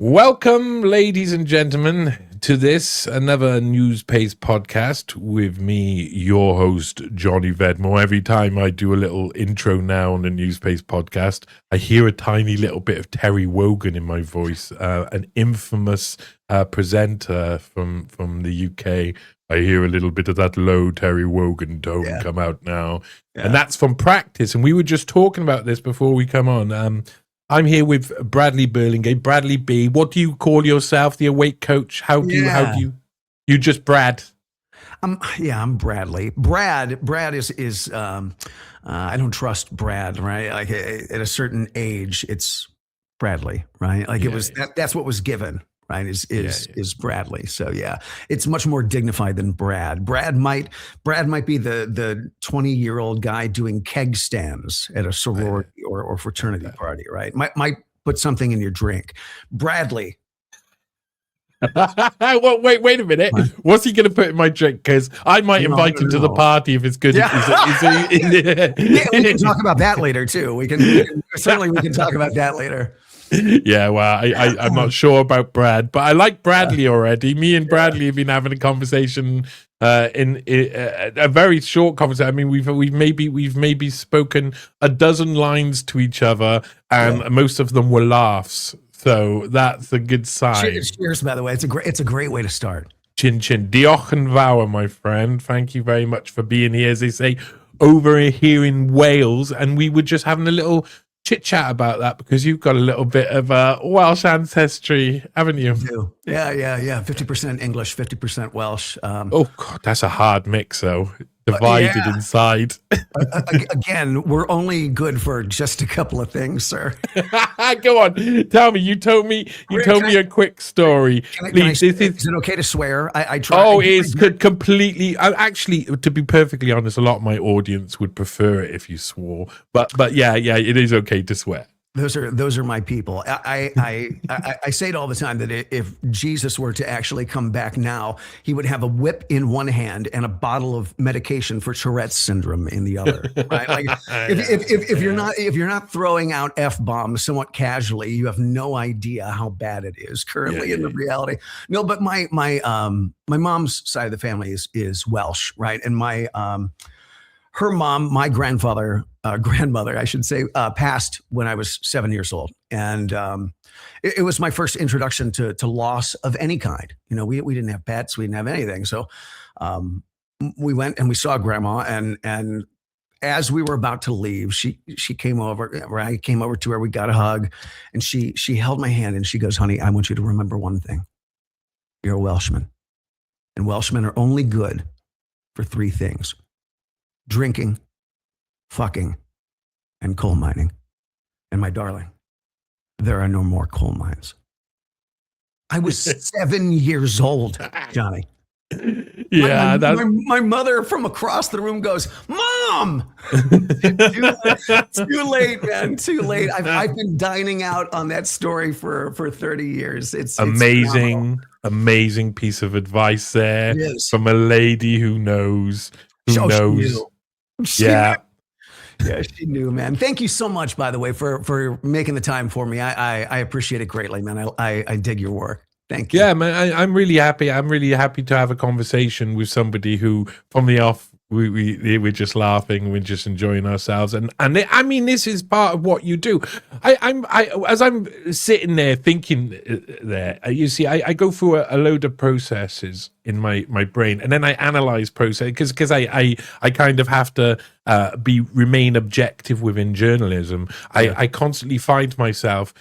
Welcome, ladies and gentlemen, to this another NEWSPASTE podcast with me, your host, Johnny Vedmore. Every time I do a little intro now on the NEWSPASTE podcast, I hear a tiny little bit of Terry Wogan in my voice, an infamous presenter from the UK. I hear a little bit of that low Terry Wogan tone come out now. Yeah. And that's from practice. And we were just talking about this before we come on. I'm here with Bradley Burlingame. Bradley B. What do you call yourself? The awake coach? How do you just Brad? I'm Bradley. Brad is I don't trust Brad, right? Like at a certain age, it's Bradley, right? Like that's what was given, right? Is Bradley. So it's much more dignified than Brad. Brad might be the 20-year-old guy doing keg stands at a sorority or fraternity party, right? Might put something in your drink. Bradley. Well, wait a minute. What's he going to put in my drink? Because I might invite him to the party if it's good. Yeah. We can talk about that later too. We can talk about that later. Yeah, well, I'm not sure about Brad, but I like Bradley already. Me and Bradley have been having a conversation in a very short conversation. I mean, we've maybe spoken a dozen lines to each other, and most of them were laughs. So that's a good sign. Cheers, by the way. It's a great way to start. Chin chin. Diolch yn fawr, my friend. Thank you very much for being here, as they say, over here in Wales. And we were just having a little chit chat about that because you've got a little bit of Welsh ancestry, haven't you? Yeah. 50% English, 50% Welsh. Oh God, that's a hard mix, though. Divided inside. Again, we're only good for just a couple of things, sir. Go on, tell me. You told me a quick story. Please, is it okay to swear? I try. Oh, it's completely. Actually, to be perfectly honest, a lot of my audience would prefer it if you swore. But yeah, it is okay to swear. Those are my people. I say it all the time that if Jesus were to actually come back now, he would have a whip in one hand and a bottle of medication for Tourette's syndrome in the other. Right? Like if you're not throwing out F-bombs somewhat casually, you have no idea how bad it is currently in the reality. No, but my mom's side of the family is Welsh, right? And her mom, my grandmother, I should say, passed when I was 7 years old. And it was my first introduction to loss of any kind. You know, we didn't have pets. We didn't have anything. So we went and we saw grandma. And as we were about to leave, she came over. I came over to her. We got a hug. And she held my hand and she goes, "Honey, I want you to remember one thing. You're a Welshman. And Welshmen are only good for three things: drinking, fucking, and coal mining. And my darling, there are no more coal mines." I was 7 years old, Johnny. Yeah, my mother from across the room goes, "Mom!" Too late, man. Too late. I've been dining out on that story for 30 years. It's amazing piece of advice there from a lady who knows. Yeah, she knew, man. Thank you so much, by the way, for making the time for me. I appreciate it greatly, man. I dig your work. Thank you. Yeah, man. I'm really happy. I'm really happy to have a conversation with somebody who, from the off, we're just laughing, we're just enjoying ourselves, and I mean, this is part of what you do. As I'm sitting there thinking there, you see, I go through a load of processes in my brain, and then I analyze process because I kind of have to remain objective within journalism. I constantly find myself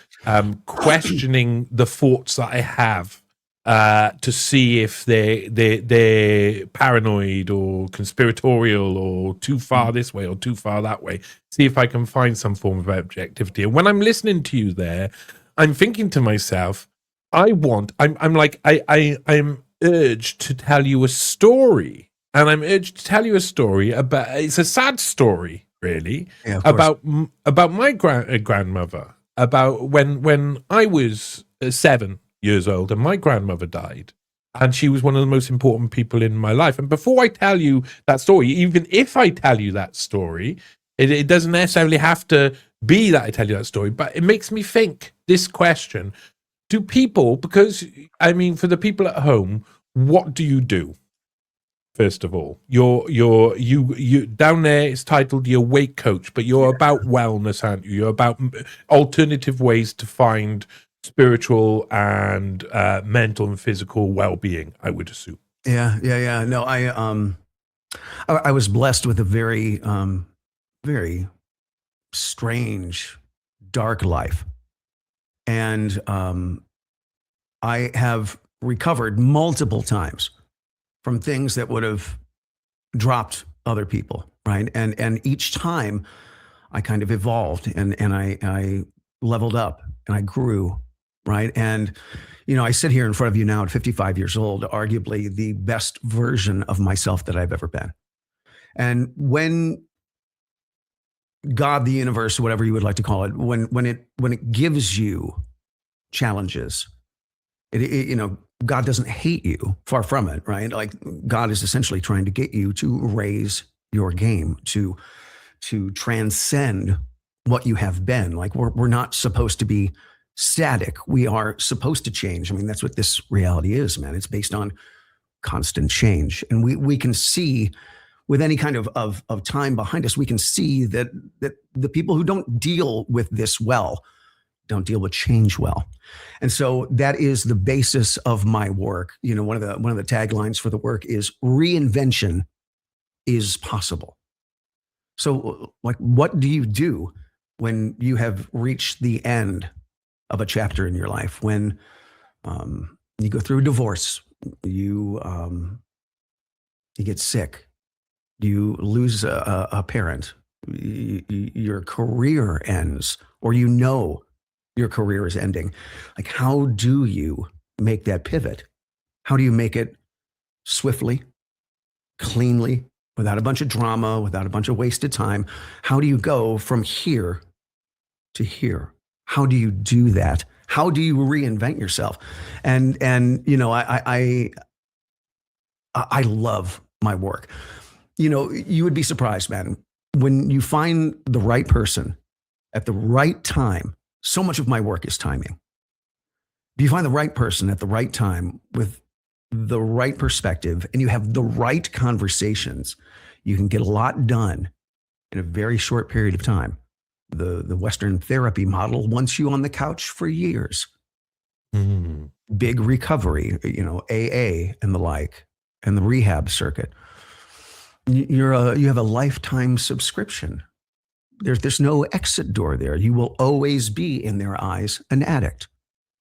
questioning the thoughts that I have. To see if they're paranoid or conspiratorial or too far this way or too far that way. See if I can find some form of objectivity. And when I'm listening to you there, I'm thinking to myself, I'm urged to tell you a story, and I'm urged to tell you a story about. It's a sad story, really, about my grandmother. About when I was 7 years old and my grandmother died, and she was one of the most important people in my life. And before I tell you that story, even if I tell you that story, it doesn't necessarily have to be that I tell you that story, but it makes me think this question: do people, because I mean, for the people at home, what do you do? First of all, you down there, it's titled your weight coach, but you're about wellness, aren't you? You're about alternative ways to find spiritual and mental and physical well-being, I would assume. Yeah. No, I was blessed with a very, very strange, dark life. And I have recovered multiple times from things that would have dropped other people, right? And each time I kind of evolved and I leveled up and I grew, right? And I sit here in front of you now at 55 years old, arguably the best version of myself that I've ever been. And when God, the universe, whatever you would like to call it, when it gives you challenges, God doesn't hate you, far from it, right? Like God is essentially trying to get you to raise your game, to transcend what you have been. Like we're not supposed to be static. We are supposed to change. I mean, that's what this reality is, man. It's based on constant change. And we can see with any kind of time behind us, we can see that the people who don't deal with this well don't deal with change well. And so that is the basis of my work. One of the taglines for the work is reinvention is possible. So like, what do you do when you have reached the end of a chapter in your life? When you go through a divorce, you get sick, you lose a parent, your career ends, or your career is ending. Like, how do you make that pivot? How do you make it swiftly, cleanly, without a bunch of drama, without a bunch of wasted time? How do you go from here to here? How do you do that? How do you reinvent yourself? And I love my work. You would be surprised, man, when you find the right person at the right time. So much of my work is timing. If you find the right person at the right time with the right perspective and you have the right conversations, you can get a lot done in a very short period of time. The Western therapy model wants you on the couch for years. Big recovery, AA and the like, and the rehab circuit. You have a lifetime subscription. There's no exit door there. You will always be, in their eyes, an addict.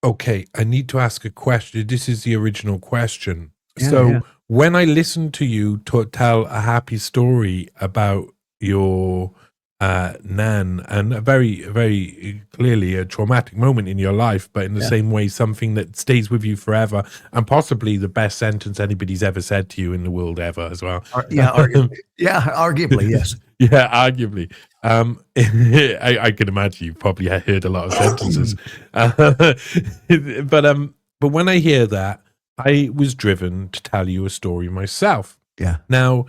Okay, I need to ask a question. This is the original question. So when I listen to you tell a happy story about your nan, and a very, very clearly a traumatic moment in your life, but in the same way, something that stays with you forever, and possibly the best sentence anybody's ever said to you in the world ever as well. Arguably. Arguably, yes. Yeah, arguably. I can imagine you've probably heard a lot of sentences. But when I hear that, I was driven to tell you a story myself. Yeah. Now,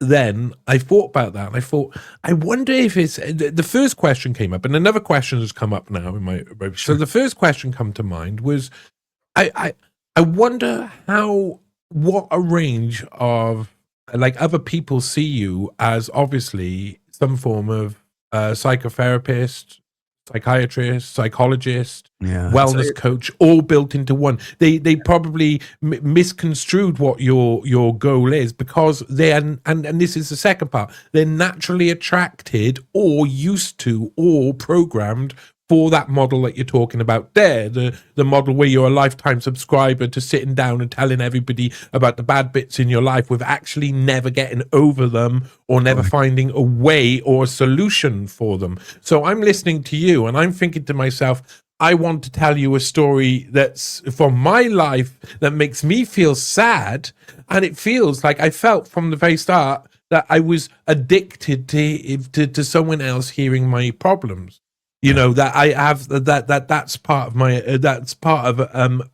then I thought about that, and I thought, I wonder if it's the first question came up, and another question has come up now in my. So the first question come to mind was, I wonder what a range of like other people see you as, obviously some form of psychotherapist, psychiatrist, psychologist, wellness coach, all built into one. They probably misconstrued what your goal is, because and this is the second part, they're naturally attracted or used to or programmed for that model that you're talking about there, the model where you're a lifetime subscriber to sitting down and telling everybody about the bad bits in your life with actually never getting over them or never finding a way or a solution for them. So I'm listening to you and I'm thinking to myself, I want to tell you a story that's from my life that makes me feel sad, and it feels like I felt from the very start that I was addicted to someone else hearing my problems. That I have that's part of my that's part of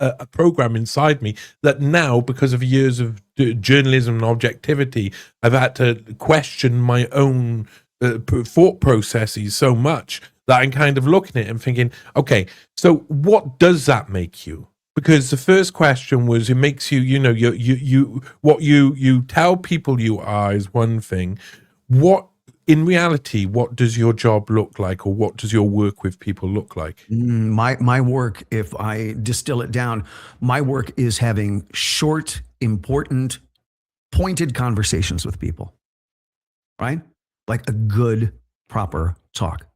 a program inside me that now, because of years of journalism and objectivity, I've had to question my own thought processes so much that I'm kind of looking at and thinking, okay, so what does that make you? Because the first question was, it makes you, you know, what you tell people you are is one thing. What, in reality, what does your job look like, or what does your work with people look like? My work, if I distill it down, my work is having short, important, pointed conversations with people, right? Like a good, proper talk.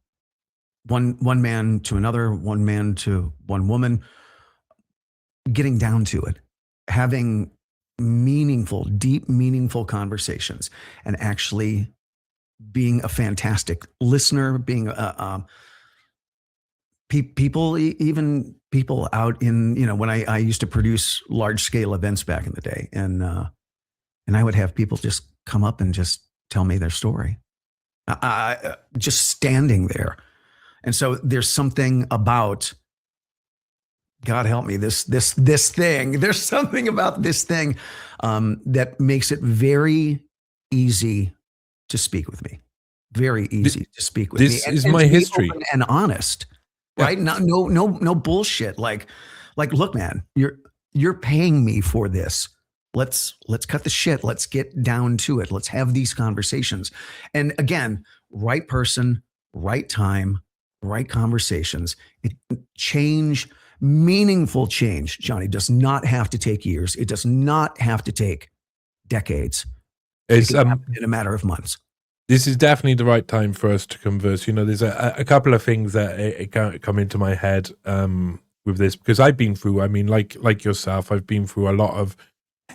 One man to another, one man to one woman, getting down to it, having meaningful, deep, meaningful conversations, and actually being a fantastic listener, being people, even people out in, you know, when I used to produce large scale events back in the day, and I would have people just come up and just tell me their story, just standing there. And so there's something about, God help me, this thing. There's something about this thing that makes it very easy to speak with me. Very easy to speak with me. This is my history. Open and honest, right? Yeah. No bullshit. Like, look, man, you're paying me for this. Let's cut the shit. Let's get down to it. Let's have these conversations. And again, right person, right time, right conversations. Meaningful change, Johnny, does not have to take years. It does not have to take decades. It can happen in a matter of months. This is definitely the right time for us to converse. You know, there's a couple of things that come into my head with this, because I've been through, I mean, like yourself, I've been through a lot of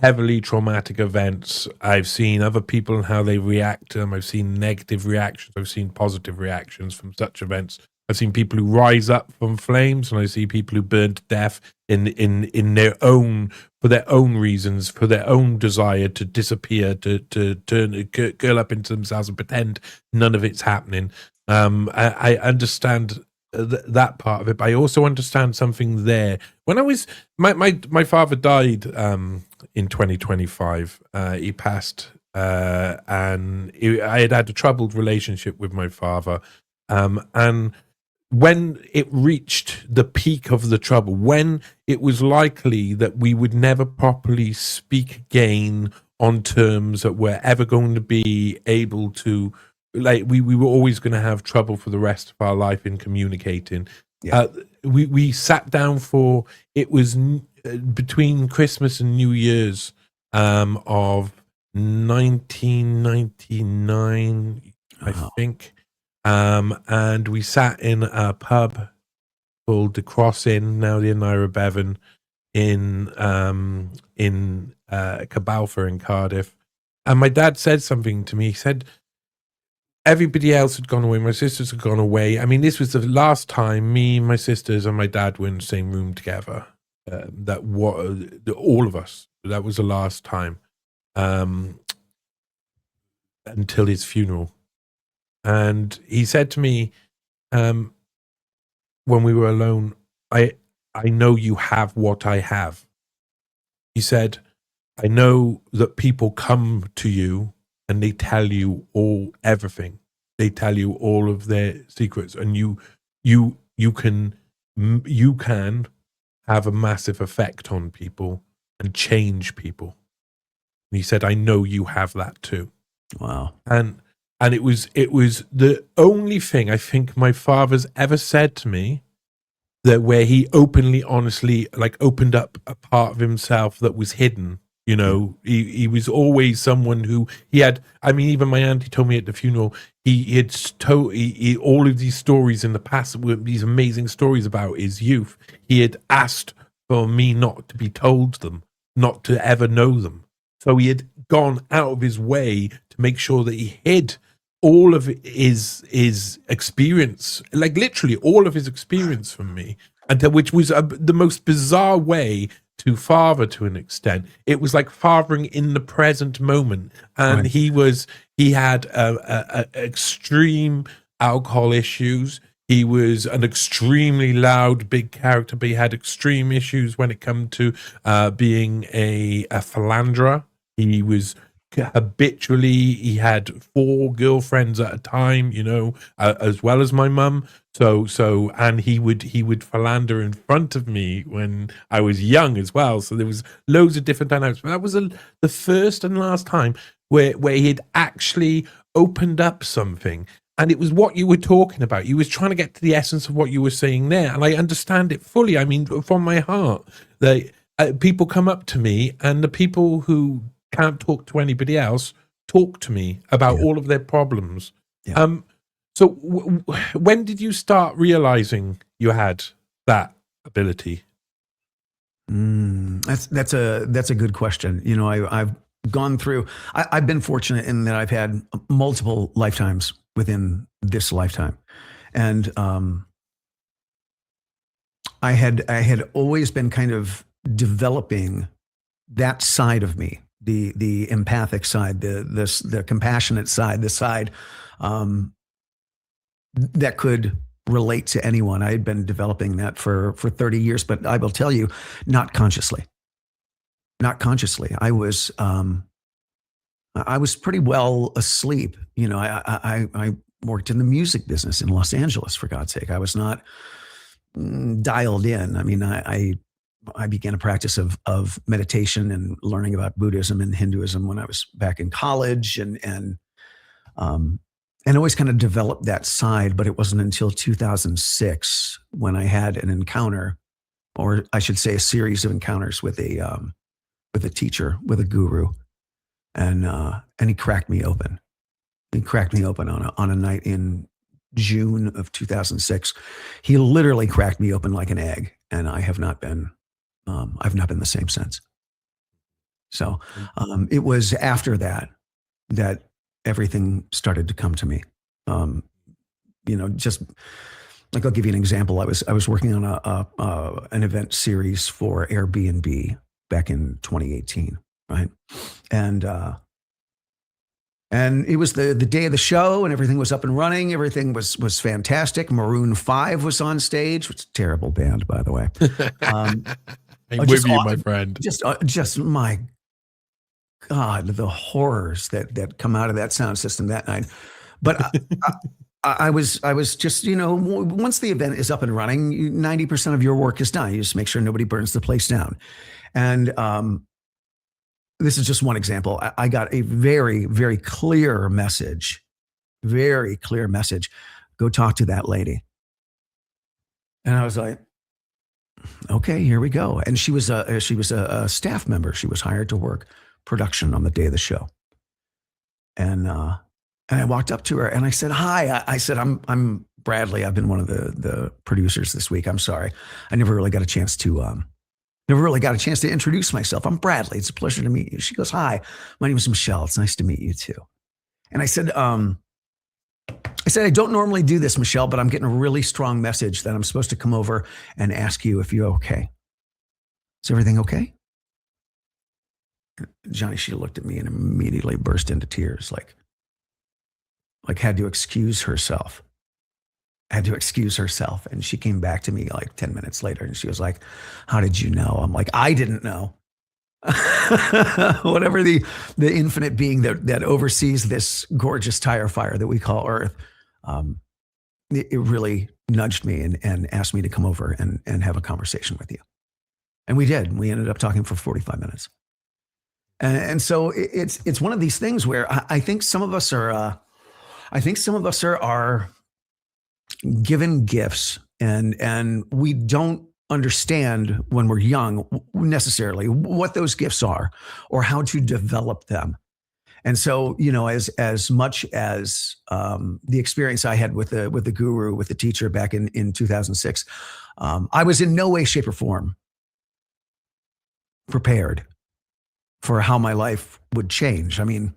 heavily traumatic events. I've seen other people and how they react to them. I've seen negative reactions. I've seen positive reactions from such events. I've seen people who rise up from flames, and I see people who burn to death in their own, for their own reasons, for their own desire to disappear, to turn, curl up into themselves and pretend none of it's happening. I understand that part of it, but I also understand something there. When I was, my father died in 2025. He passed, and I had a troubled relationship with my father, and when it reached the peak of the trouble, when it was likely that we would never properly speak again on terms that we're ever going to be able to, like, we were always going to have trouble for the rest of our life in communicating. Yeah. We sat down for, it was between Christmas and New Year's of 1999, I think. And we sat in a pub called the Cross Inn, now the Naira Bevan, in Cabalfa in Cardiff. And my dad said something to me. He said, everybody else had gone away. My sisters had gone away. I mean, this was the last time me, my sisters, and my dad were in the same room together. All of us. That was the last time until his funeral. And he said to me, when we were alone, I know you have what I have. He said, I know that people come to you and they tell you everything. They tell you all of their secrets, and you can have a massive effect on people and change people. And he said, I know you have that too. Wow. And it was the only thing I think my father's ever said to me that where he openly, honestly, like, opened up a part of himself that was hidden. You know, he was always someone who he had. I mean, even my auntie told me at the funeral, he had told all of these stories in the past, these amazing stories about his youth. He had asked for me not to be told them, not to ever know them. So he had gone out of his way to make sure that he hid all of his experience, like literally all of his experience from me, and which was the most bizarre way to father to an extent. It was like fathering in the present moment. And right. He had extreme alcohol issues. He was an extremely loud, big character, but he had extreme issues when it came to being a philanderer. He was habitually, he had 4 girlfriends at a time, you know, as well as my mum. And he would philander in front of me when I was young as well. So there was loads of different dynamics. But that was the first and last time where he'd actually opened up something. And it was what you were talking about. You was trying to get to the essence of what you were saying there. And I understand it fully. I mean, from my heart, people come up to me, and the people who can't talk to anybody else talk to me about all of their problems. Yeah. So when did you start realizing you had that ability? That's a good question. You know, I've gone through. I've been fortunate in that I've had multiple lifetimes within this lifetime, and I had always been kind of developing that side of me, the empathic side, the compassionate side, the side that could relate to anyone. I had been developing that for 30 years, but I will tell you, not consciously. Not consciously. I was pretty well asleep. You know, I worked in the music business in Los Angeles, for God's sake. I was not dialed in. I mean, I began a practice of meditation and learning about Buddhism and Hinduism when I was back in college, and always kind of developed that side. But it wasn't until 2006 when I had an encounter, or I should say a series of encounters with a teacher, with a guru, and he cracked me open. He cracked me open on a night in June of 2006. He literally cracked me open like an egg, and I've not been the same since. So it was after that everything started to come to me. You know, just like, I'll give you an example. I was working on an event series for Airbnb back in 2018, right? And it was the day of the show, and everything was up and running. Everything was fantastic. Maroon 5 was on stage, which is a terrible band, by the way. I'm with you, my friend. Just my God, the horrors that come out of that sound system that night. But I was just, you know, once the event is up and running, 90% of your work is done. You just make sure nobody burns the place down. And this is just one example. I got a very, very clear message. Very clear message. Go talk to that lady. And I was like, okay, here we go. And she was a staff member. She was hired to work production on the day of the show. And I walked up to her and I said, hi. I said, I'm Bradley. I've been one of the producers this week. I'm sorry. I never really got a chance to introduce myself. I'm Bradley. It's a pleasure to meet you. She goes, hi, my name is Michelle. It's nice to meet you too. And I said, I don't normally do this, Michelle, but I'm getting a really strong message that I'm supposed to come over and ask you if you're okay. Is everything okay? Johnny, she looked at me and immediately burst into tears, like had to excuse herself. And she came back to me like 10 minutes later, and she was like, how did you know? I'm like, I didn't know. Whatever the infinite being that oversees this gorgeous tire fire that we call Earth, it really nudged me and asked me to come over and have a conversation with you. And we did. We ended up talking for 45 minutes. And so it's one of these things where I think some of us are given gifts, and we don't understand when we're young necessarily what those gifts are or how to develop them. And so, you know, as much as the experience I had with the guru, with the teacher back in 2006, I was in no way, shape, or form prepared for how my life would change. I mean,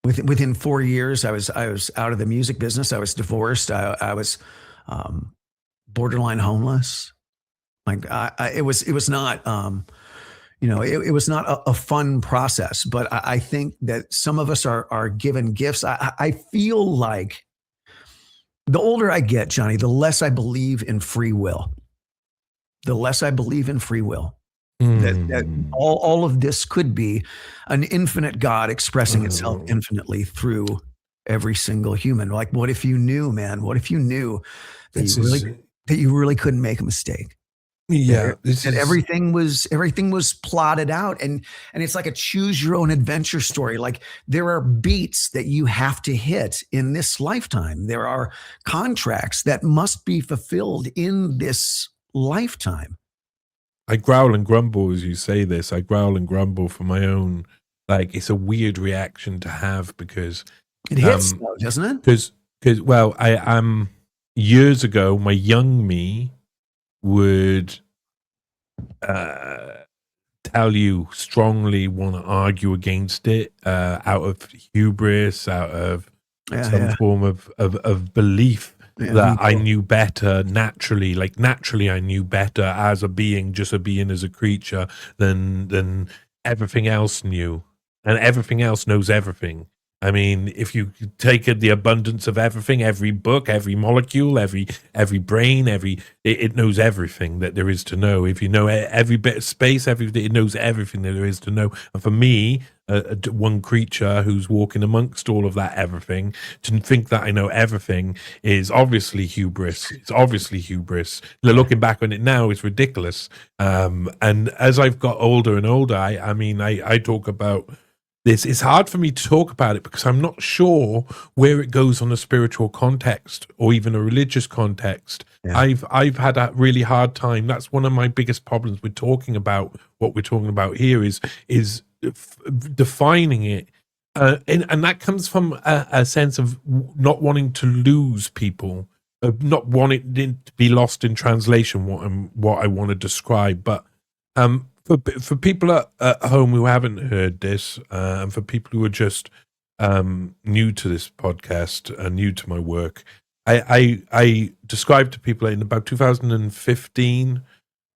within 4 years, I was out of the music business. I was divorced. I was borderline homeless. Like it was not, it was not a fun process. But I think that some of us are given gifts. I feel like the older I get, Johnny, the less I believe in free will. The less I believe in free will. That all of this could be an infinite God expressing itself infinitely through every single human. Like, what if you knew, man? What if you knew that This is you really couldn't make a mistake? yeah. This That is everything was plotted out, and it's like a choose your own adventure story. Like, there are beats that you have to hit in this lifetime. There are contracts that must be fulfilled in this lifetime. I growl and grumble as you say this. I growl and grumble for my own. Like it's a weird reaction to have because It hits, though, doesn't it? because well, I am years ago. My young me would tell you strongly want to argue against it out of hubris, out of some form of belief that I knew better naturally. Like naturally, I knew better as a being, just a being as a creature, than everything else knew, and everything else knows everything. I mean, if you take the abundance of everything, every book, every molecule, every brain, it knows everything that there is to know. If you know every bit of space, it knows everything that there is to know. And for me, one creature who's walking amongst all of that everything, to think that I know everything is obviously hubris. It's obviously hubris. Looking back on it now, it's ridiculous. And as I've got older and older, I talk about this. It's hard for me to talk about it because I'm not sure where it goes on a spiritual context or even a religious context. Yeah. I've had a really hard time. That's one of my biggest problems with talking about what we're talking about here is defining it. And that comes from a sense of not wanting to lose people, not wanting it to be lost in translation, what I want to describe. But for people at home who haven't heard this, and for people who are just new to this podcast and new to my work, I described to people in about 2015,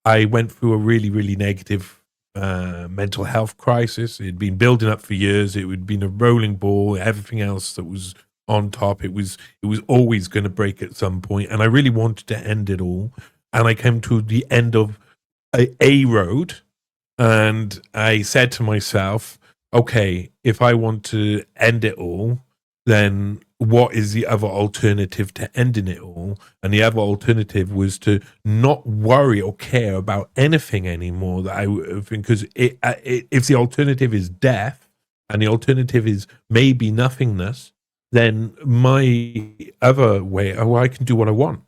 I went through a really, really negative mental health crisis. It had been building up for years. It had been a rolling ball. Everything else that was on top, it was always going to break at some point, and I really wanted to end it all. And I came to the end of a road. And I said to myself, okay, if I want to end it all, then what is the other alternative to ending it all? And the other alternative was to not worry or care about anything anymore. Because if the alternative is death and the alternative is maybe nothingness, then my other way, I can do what I want.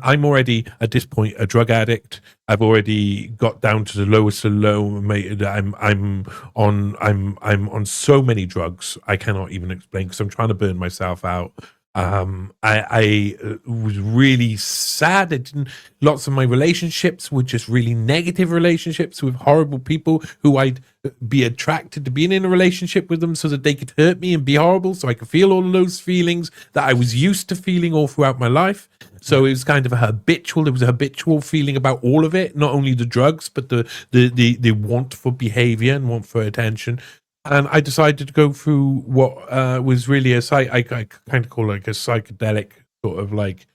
I'm already at this point a drug addict. I've already got down to the lowest of low. I'm on so many drugs I cannot even explain because I'm trying to burn myself out. I was really sad. Lots of my relationships were just really negative relationships with horrible people who I'd be attracted to being in a relationship with them so that they could hurt me and be horrible, so I could feel all of those feelings that I was used to feeling all throughout my life. So it was kind of there was a habitual feeling about all of it, not only the drugs, but the want for behavior and want for attention. And I decided to go through what was really I kind of call it like a psychedelic sort of like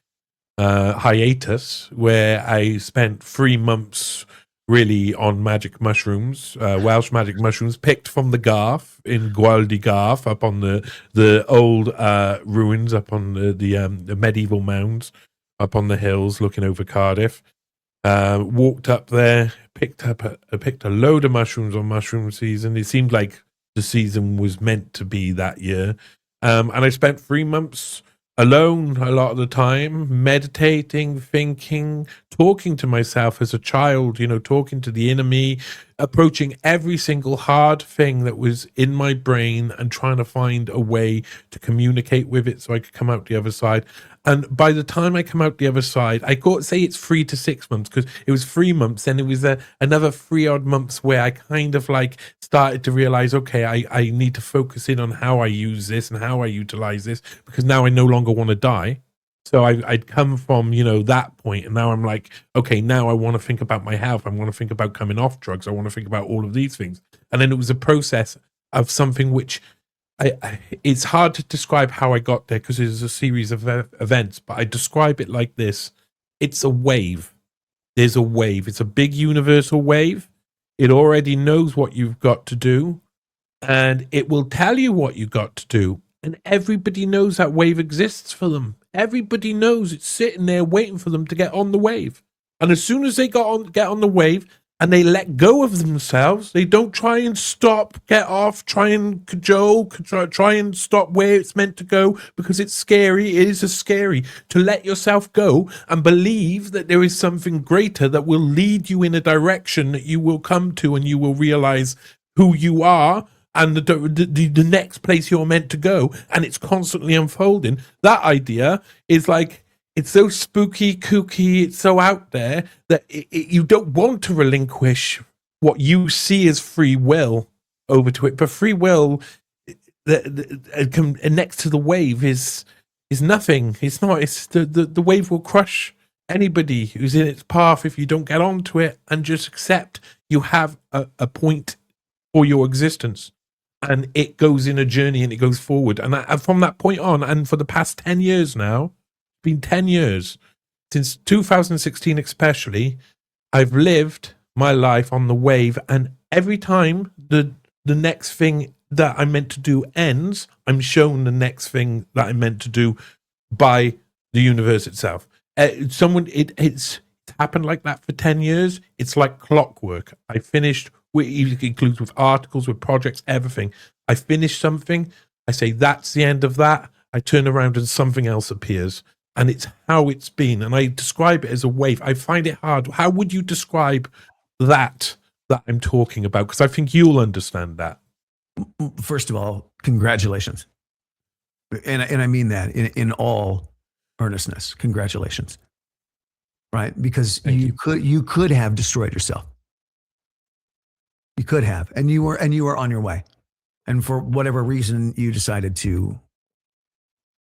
hiatus, where I spent 3 months really on magic mushrooms, Welsh magic mushrooms, picked from the Garth in Gwaldy Garth, up on the old ruins, up on the medieval mounds, up on the hills looking over Cardiff. Walked up there, picked a load of mushrooms on mushroom season. It seemed like the season was meant to be that year. And I spent 3 months alone a lot of the time, meditating, thinking, talking to myself as a child, talking to the inner me, approaching every single hard thing that was in my brain and trying to find a way to communicate with it so I could come out the other side. And by the time I come out the other side, I could say it's 3 to 6 months because it was 3 months. Then it was another 3 odd months where I kind of like started to realize, okay, I need to focus in on how I use this and how I utilize this because now I no longer want to die. So I'd come from, that point, and now I'm like, okay, now I want to think about my health. I want to think about coming off drugs. I want to think about all of these things. And then it was a process of something which it's hard to describe how I got there because it was a series of events, but I describe it like this. It's a wave. There's a wave. It's a big universal wave. It already knows what you've got to do, and it will tell you what you've got to do. and everybody knows that wave exists for them. Everybody knows it's sitting there waiting for them to get on the wave. And as soon as they get on the wave and they let go of themselves, they don't try and stop, get off, try and cajole, try and stop where it's meant to go, because it's scary. It is scary to let yourself go and believe that there is something greater that will lead you in a direction that you will come to, and you will realize who you are and the next place you're meant to go, and it's constantly unfolding. That idea is like, it's so spooky, kooky, it's so out there that you don't want to relinquish what you see as free will over to it. But free will, next to the wave, is nothing. It's not. It's the wave will crush anybody who's in its path if you don't get onto it and just accept you have a point for your existence. And it goes in a journey and it goes forward. And from that point on, and for the past 10 years now, been 10 years, since 2016 especially, I've lived my life on the wave. And every time the next thing that I'm meant to do ends, I'm shown the next thing that I'm meant to do by the universe itself. It's happened like that for 10 years. It's like clockwork. I finished, it includes with articles, with projects, everything. I finish something, I say that's the end of that, I turn around and something else appears. And it's how it's been. And I describe it as a wave. I find it hard. How would you describe that I'm talking about? Because I think you'll understand that. First of all, congratulations. And I mean that in all earnestness. Congratulations. Right? Because you could have destroyed yourself. You could have. And you were on your way. And for whatever reason, you decided to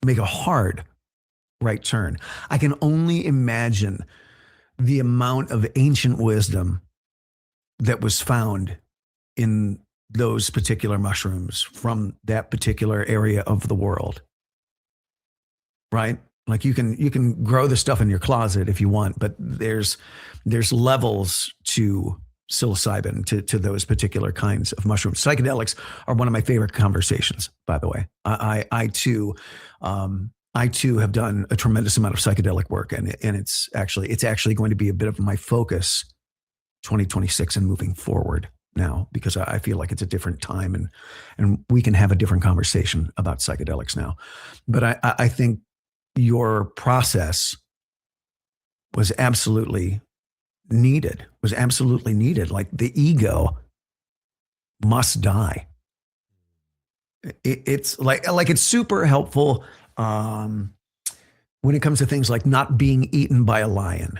make a hard right turn. I can only imagine the amount of ancient wisdom that was found in those particular mushrooms from that particular area of the world. Right? Like you can grow the stuff in your closet if you want, but there's levels to psilocybin, to those particular kinds of mushrooms. Psychedelics are one of my favorite conversations, by the way. I too have done a tremendous amount of psychedelic work, and it's actually going to be a bit of my focus 2026 and moving forward now, because I feel like it's a different time and we can have a different conversation about psychedelics now. But I think your process was absolutely needed, Like the ego must die. It's like it's super helpful when it comes to things like not being eaten by a lion,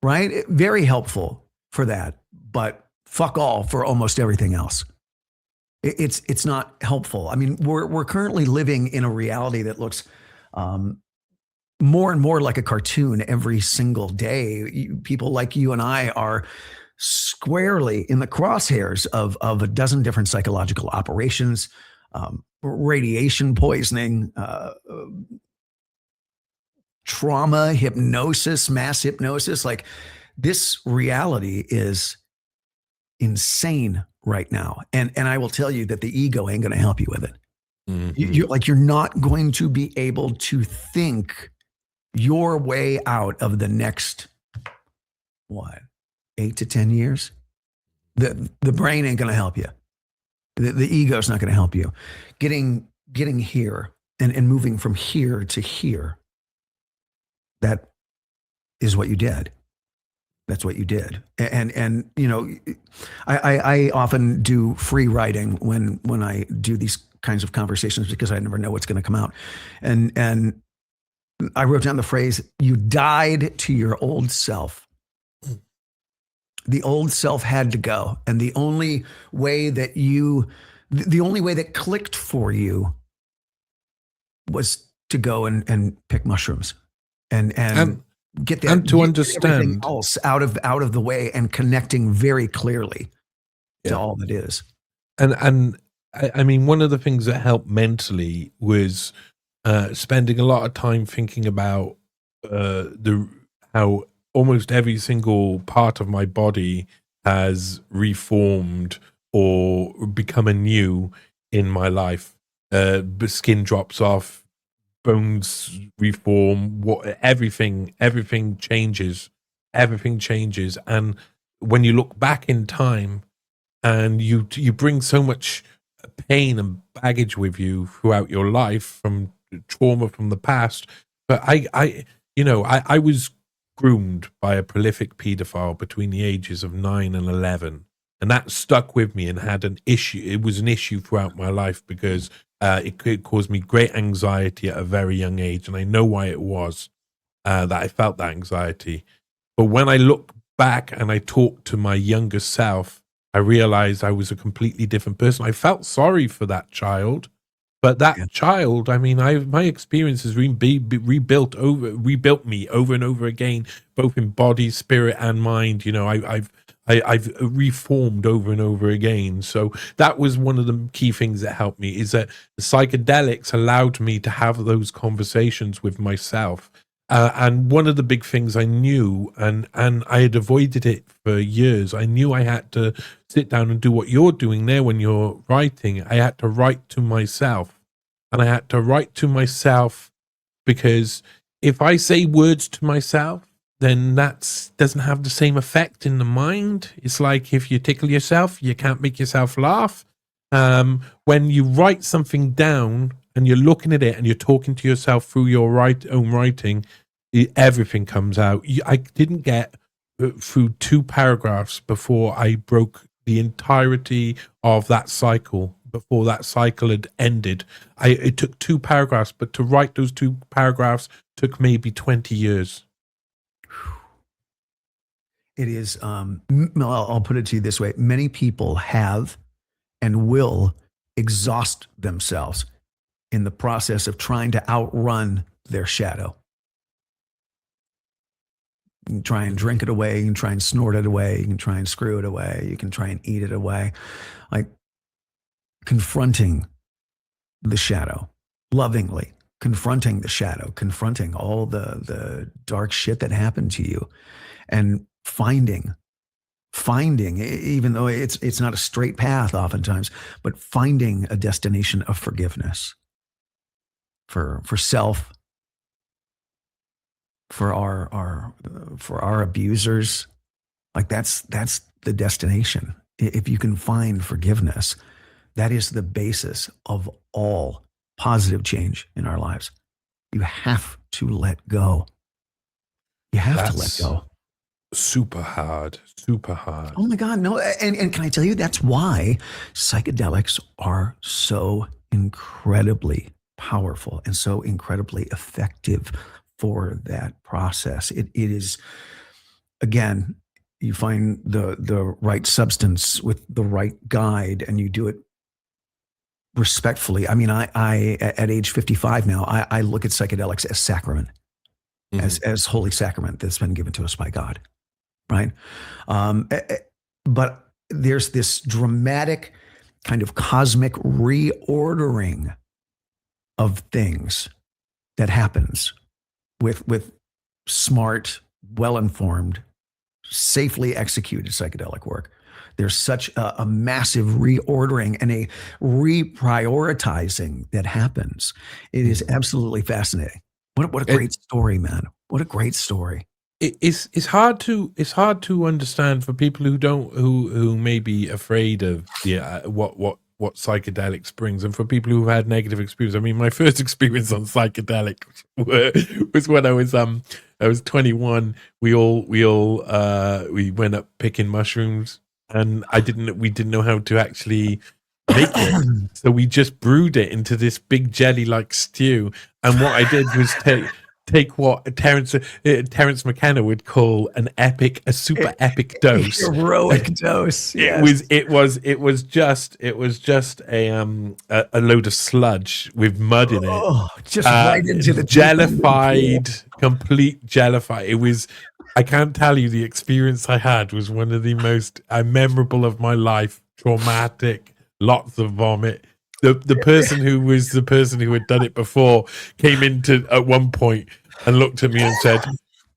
right? Very helpful for that, but fuck all for almost everything else. It's not helpful. I mean, we're currently living in a reality that looks more and more like a cartoon every single day. People like you and I are squarely in the crosshairs of a dozen different psychological operations, radiation poisoning, trauma, hypnosis, mass hypnosis. Like, this reality is insane right now. And I will tell you that the ego ain't going to help you with it. Mm-hmm. You're not going to be able to think your way out of the next, 8 to 10 years? The brain ain't going to help you. The ego's not going to help you. Getting here and moving from here to here, that is what you did. That's what you did. And you know, I often do free writing when I do these kinds of conversations, because I never know what's going to come out. And I wrote down the phrase, "You died to your old self." The old self had to go. And the only way that clicked for you was to go and pick mushrooms and get that, and to understand else out of the way, and connecting very clearly to all that is. And I mean, one of the things that helped mentally was spending a lot of time thinking about how almost every single part of my body has reformed or become anew in my life. skin drops off, bones reform, everything changes. Everything changes. And when you look back in time and you bring so much pain and baggage with you throughout your life from trauma from the past. But I was groomed by a prolific pedophile between the ages of 9 and 11. And that stuck with me and had an issue. It was an issue throughout my life because it caused me great anxiety at a very young age. And I know why it was that I felt that anxiety. But when I look back and I talk to my younger self, I realized I was a completely different person. I felt sorry for that child. But that child, I mean, my experience has rebuilt me over and over again, both in body, spirit, and mind. You know, I've reformed over and over again. So that was one of the key things that helped me, is that the psychedelics allowed me to have those conversations with myself. And one of the big things I knew, and I had avoided it for years, I knew I had to sit down and do what you're doing there when you're writing. I had to write to myself. And I had to write to myself because if I say words to myself, then that doesn't have the same effect in the mind. It's like if you tickle yourself, you can't make yourself laugh. When you write something down and you're looking at it and you're talking to yourself through your own writing, everything comes out. I didn't get through 2 paragraphs before I broke the entirety of that cycle. Before that cycle had ended, it took 2 paragraphs, but to write those 2 paragraphs took maybe 20 years. It is, I'll put it to you this way. Many people have and will exhaust themselves in the process of trying to outrun their shadow. You can try and drink it away. You can try and snort it away. You can try and screw it away. You can try and eat it away. Like, confronting the shadow, lovingly confronting the shadow, confronting all the dark shit that happened to you, and finding, even though it's not a straight path oftentimes, but finding a destination of forgiveness for self, for our abusers. Like that's the destination. If you can find forgiveness, that is the basis of all positive change in our lives. You have to let go. You have to let go. Super hard. Oh my God, no. And can I tell you, that's why psychedelics are so incredibly powerful and so incredibly effective for that process. It is, again, you find the right substance with the right guide, and you do it respectfully. I mean, I at age 55 now, I look at psychedelics as sacrament, as holy sacrament that's been given to us by God, right? But there's this dramatic kind of cosmic reordering of things that happens with smart, well-informed, safely executed psychedelic work. There's such a massive reordering and a reprioritizing that happens. It is absolutely fascinating. What a great story, man. What a great story. It's hard to understand for people who may be afraid of what psychedelics brings, and for people who've had negative experience. I mean, my first experience on psychedelic was when I was 21. We went up picking mushrooms, and we didn't know how to actually make it, so we just brewed it into this big jelly-like stew. And what I did was take what Terence McKenna would call a super epic dose, heroic dose. Yes. It was just a load of sludge with mud in it, just right into the jellified, complete jellified. It was. I can't tell you, the experience I had was one of the most memorable of my life. Traumatic, lots of vomit. The person who had done it before came into at one point and looked at me and said,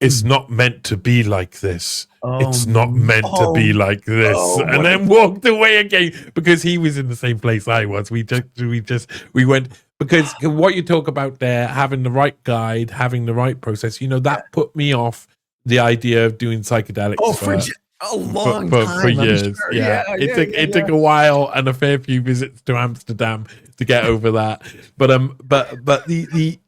it's not meant to be like this. It's not Um, meant to be like this. And what a, then walked away again because he was in the same place I was. We went, because what you talk about there, having the right guide, having the right process, that put me off the idea of doing psychedelics for a long for time, I'm years. sure. Yeah, Yeah, it took a while and a fair few visits to Amsterdam to get over that. But the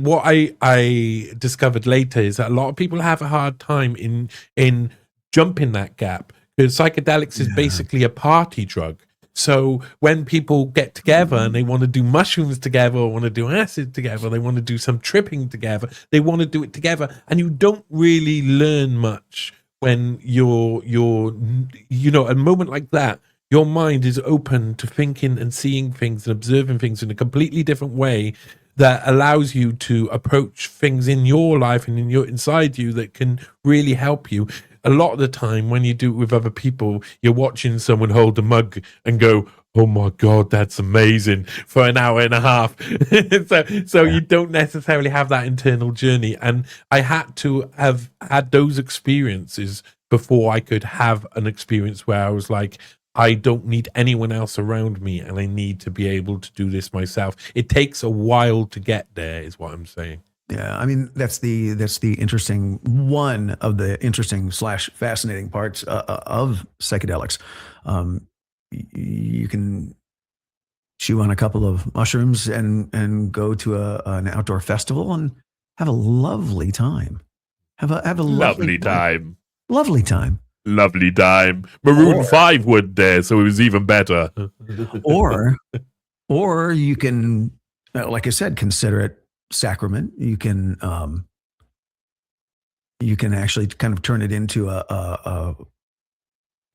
what I discovered later is that a lot of people have a hard time in jumping that gap, because psychedelics is basically a party drug. So when people get together and they want to do mushrooms together, or want to do acid together, they want to do some tripping together, they want to do it together, and you don't really learn much when you're a moment like that. Your mind is open to thinking and seeing things and observing things in a completely different way that allows you to approach things in your life and inside you that can really help you. A lot of the time when you do it with other people, you're watching someone hold a mug and go, "Oh my God, that's amazing," for an hour and a half. So you don't necessarily have that internal journey. And I had to have had those experiences before I could have an experience where I was like, I don't need anyone else around me, and I need to be able to do this myself. It takes a while to get there, is what I'm saying. Yeah, I mean that's the interesting, one of the interesting / fascinating parts of psychedelics. You can chew on a couple of mushrooms and go to an outdoor festival and have a lovely time. Have a lovely time. Lovely time. Lovely time. Maroon 5 would there, so it was even better. or you can, like I said, consider it sacrament. You can actually kind of turn it into a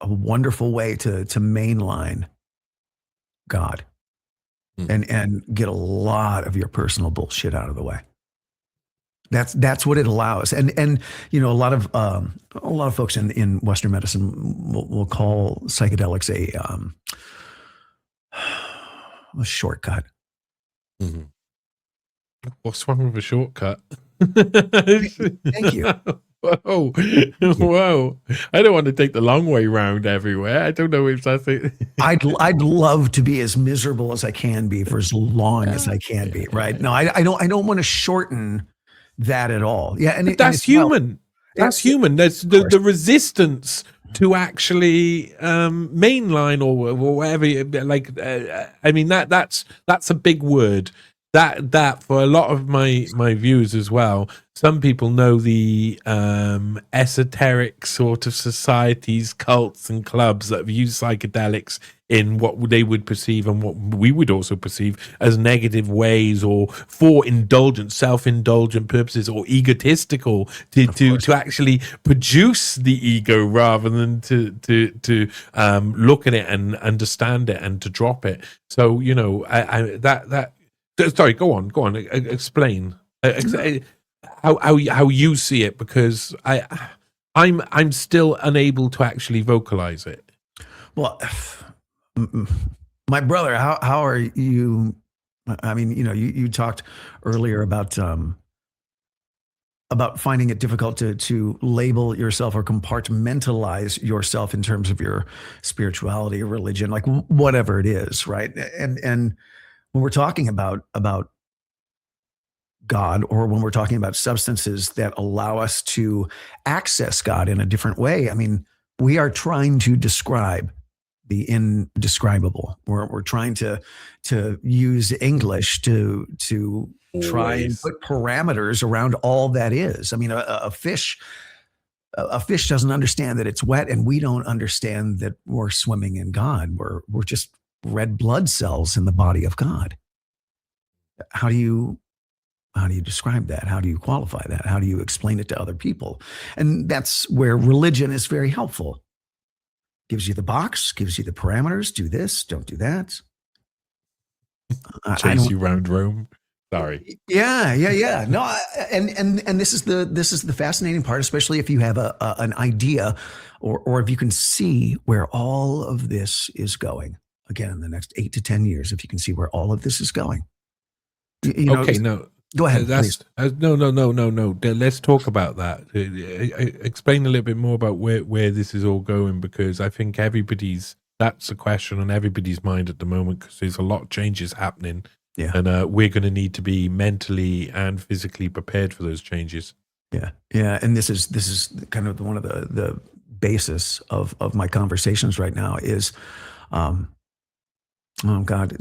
wonderful way to mainline God and get a lot of your personal bullshit out of the way. That's what it allows, and a lot of folks in Western medicine will call psychedelics a shortcut. Mm-hmm. What's wrong with a shortcut? Thank you. Whoa! I don't want to take the long way round everywhere. I don't know if that's it. I'd love to be as miserable as I can be for as long as I can be. Right? No, I don't want to shorten that at all. Yeah, and that's human. That's human. There's the resistance to actually mainline or whatever. Like, I mean that's a big word. That for a lot of my views as well. Some people know the esoteric sort of societies, cults, and clubs that have used psychedelics in what they would perceive and what we would also perceive as negative ways, or for self-indulgent purposes, or egotistical to actually produce the ego rather than to look at it and understand it and to drop it. So sorry, go on. Explain how you see it, because I'm still unable to actually vocalize it. Well, my brother, how are you? I mean, you talked earlier about finding it difficult to label yourself or compartmentalize yourself in terms of your spirituality or religion, like whatever it is, right? And when we're talking about God, or when we're talking about substances that allow us to access God in a different way, I mean, we are trying to describe the indescribable. We're trying to use English to try and put parameters around all that is. I mean, a fish doesn't understand that it's wet, and we don't understand that we're swimming in God. We're just red blood cells in the body of God. How do you describe that? How do you qualify that? How do you explain it to other people? And that's where religion is very helpful. Gives you the box, gives you the parameters. Do this, don't do that. Chase you round Rome. Sorry. Yeah. No, and this is the fascinating part, especially if you have an idea, or if you can see where all of this is going. Again, in the next 8 to 10 years, if you can see where all of this is going. Okay, no. Go ahead, please. No. Let's talk about that. Explain a little bit more about where this is all going, because I think that's a question on everybody's mind at the moment, because there's a lot of changes happening, Yeah. and we're going to need to be mentally and physically prepared for those changes. Yeah. And this is kind of one of the basis of my conversations right now is, oh God,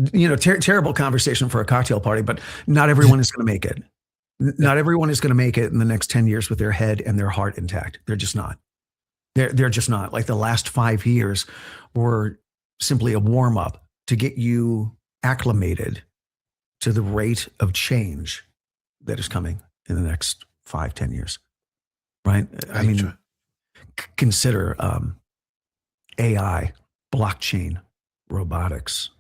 terrible conversation for a cocktail party, but not everyone is going to make it. Not everyone is going to make it in the next 10 years with their head and their heart intact. They're just not. They're just not. Like the last 5 years were simply a warm up to get you acclimated to the rate of change that is coming in the next 5-10 years. Right? I mean, consider AI, blockchain, robotics.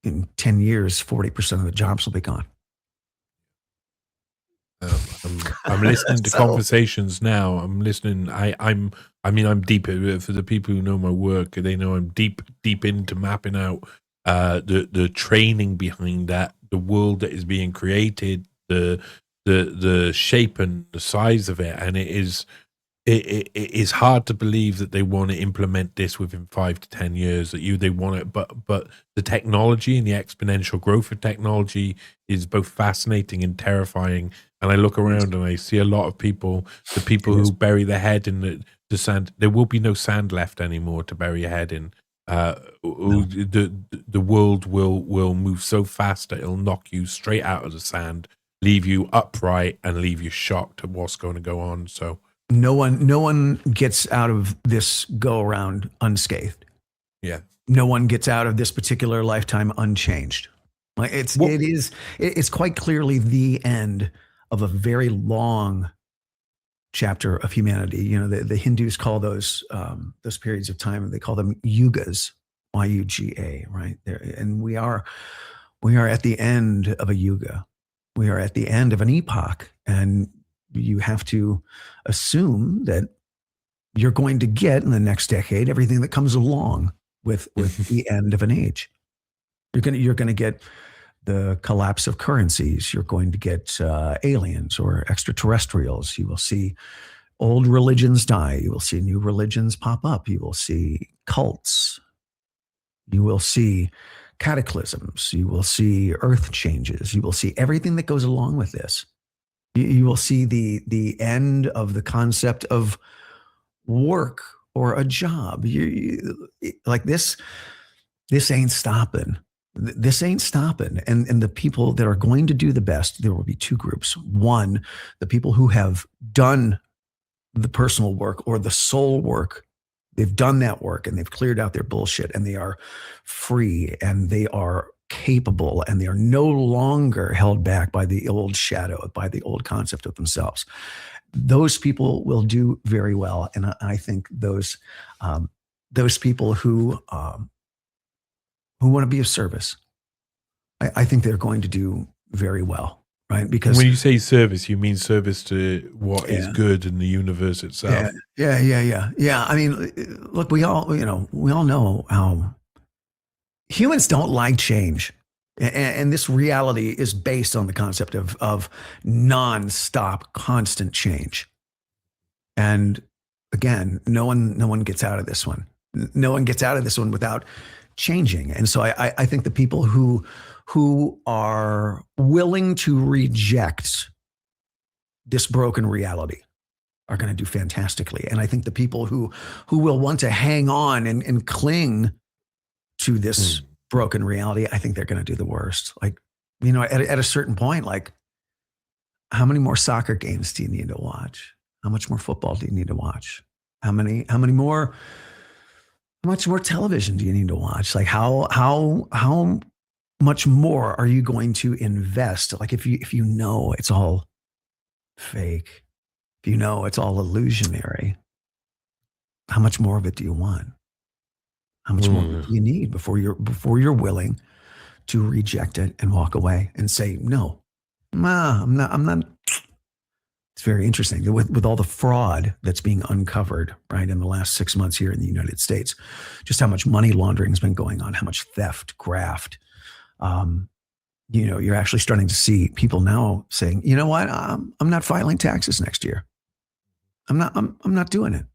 In 10 years, 40% of the jobs will be gone. I'm listening to conversations now. I'm listening. I'm deep. For the people who know my work, they know I'm deep into mapping out the training behind that, the world that is being created, the shape and the size of it, and it is hard to believe that they want to implement this within 5 to 10 years. They want it, but the technology and the exponential growth of technology is both fascinating and terrifying. And I look around and I see a lot of people, the people who bury their head in the sand. There will be no sand left anymore to bury your head in. The world will move so fast that it'll knock you straight out of the sand, leave you upright, and leave you shocked at what's going to go on. So no one gets out of this go around unscathed. Yeah. No one gets out of this particular lifetime unchanged. Like it's quite clearly the end of a very long chapter of humanity. You know, the Hindus call those periods of time, they call them yugas, Y-U-G-A, right? And we are at the end of a yuga. We are at the end of an epoch, and you have to assume that you're going to get in the next decade everything that comes along with the end of an age. You're going to get the collapse of currencies. You're going to get aliens or extraterrestrials. You will see old religions die. You will see new religions pop up. You will see cults. You will see cataclysms. You will see earth changes. You will see everything that goes along with this. You will see the end of the concept of work or a job. Like this ain't stopping. This ain't stopping. And the people that are going to do the best, there will be two groups. One, the people who have done the personal work or the soul work. They've done that work and they've cleared out their bullshit, and they are free and they are capable, and they are no longer held back by the old shadow, by the old concept of themselves. Those people will do very well. And I think those people who want to be of service, I think they're going to do very well, right? Because when you say service, you mean service to what is good in the universe itself. Yeah. I mean, look, we all know how humans don't like change. And this reality is based on the concept of non-stop, constant change. And again, no one gets out of this one. No one gets out of this one without changing. And so I think the people who are willing to reject this broken reality are going to do fantastically. And I think the people who will want to hang on and cling to this broken reality, I think they're going to do the worst. Like, at a certain point, like, how many more soccer games do you need to watch? How much more football do you need to watch? How much more television do you need to watch? Like, how much more are you going to invest? Like, if you know it's all fake, if you know it's all illusionary, how much more of it do you want? How much more do you need before you're willing to reject it and walk away and say, no, I'm not. It's very interesting with all the fraud that's being uncovered, right, in the last 6 months here in the United States, just how much money laundering has been going on, how much theft, graft, you're actually starting to see people now saying, you know what, I'm not filing taxes next year. I'm not doing it.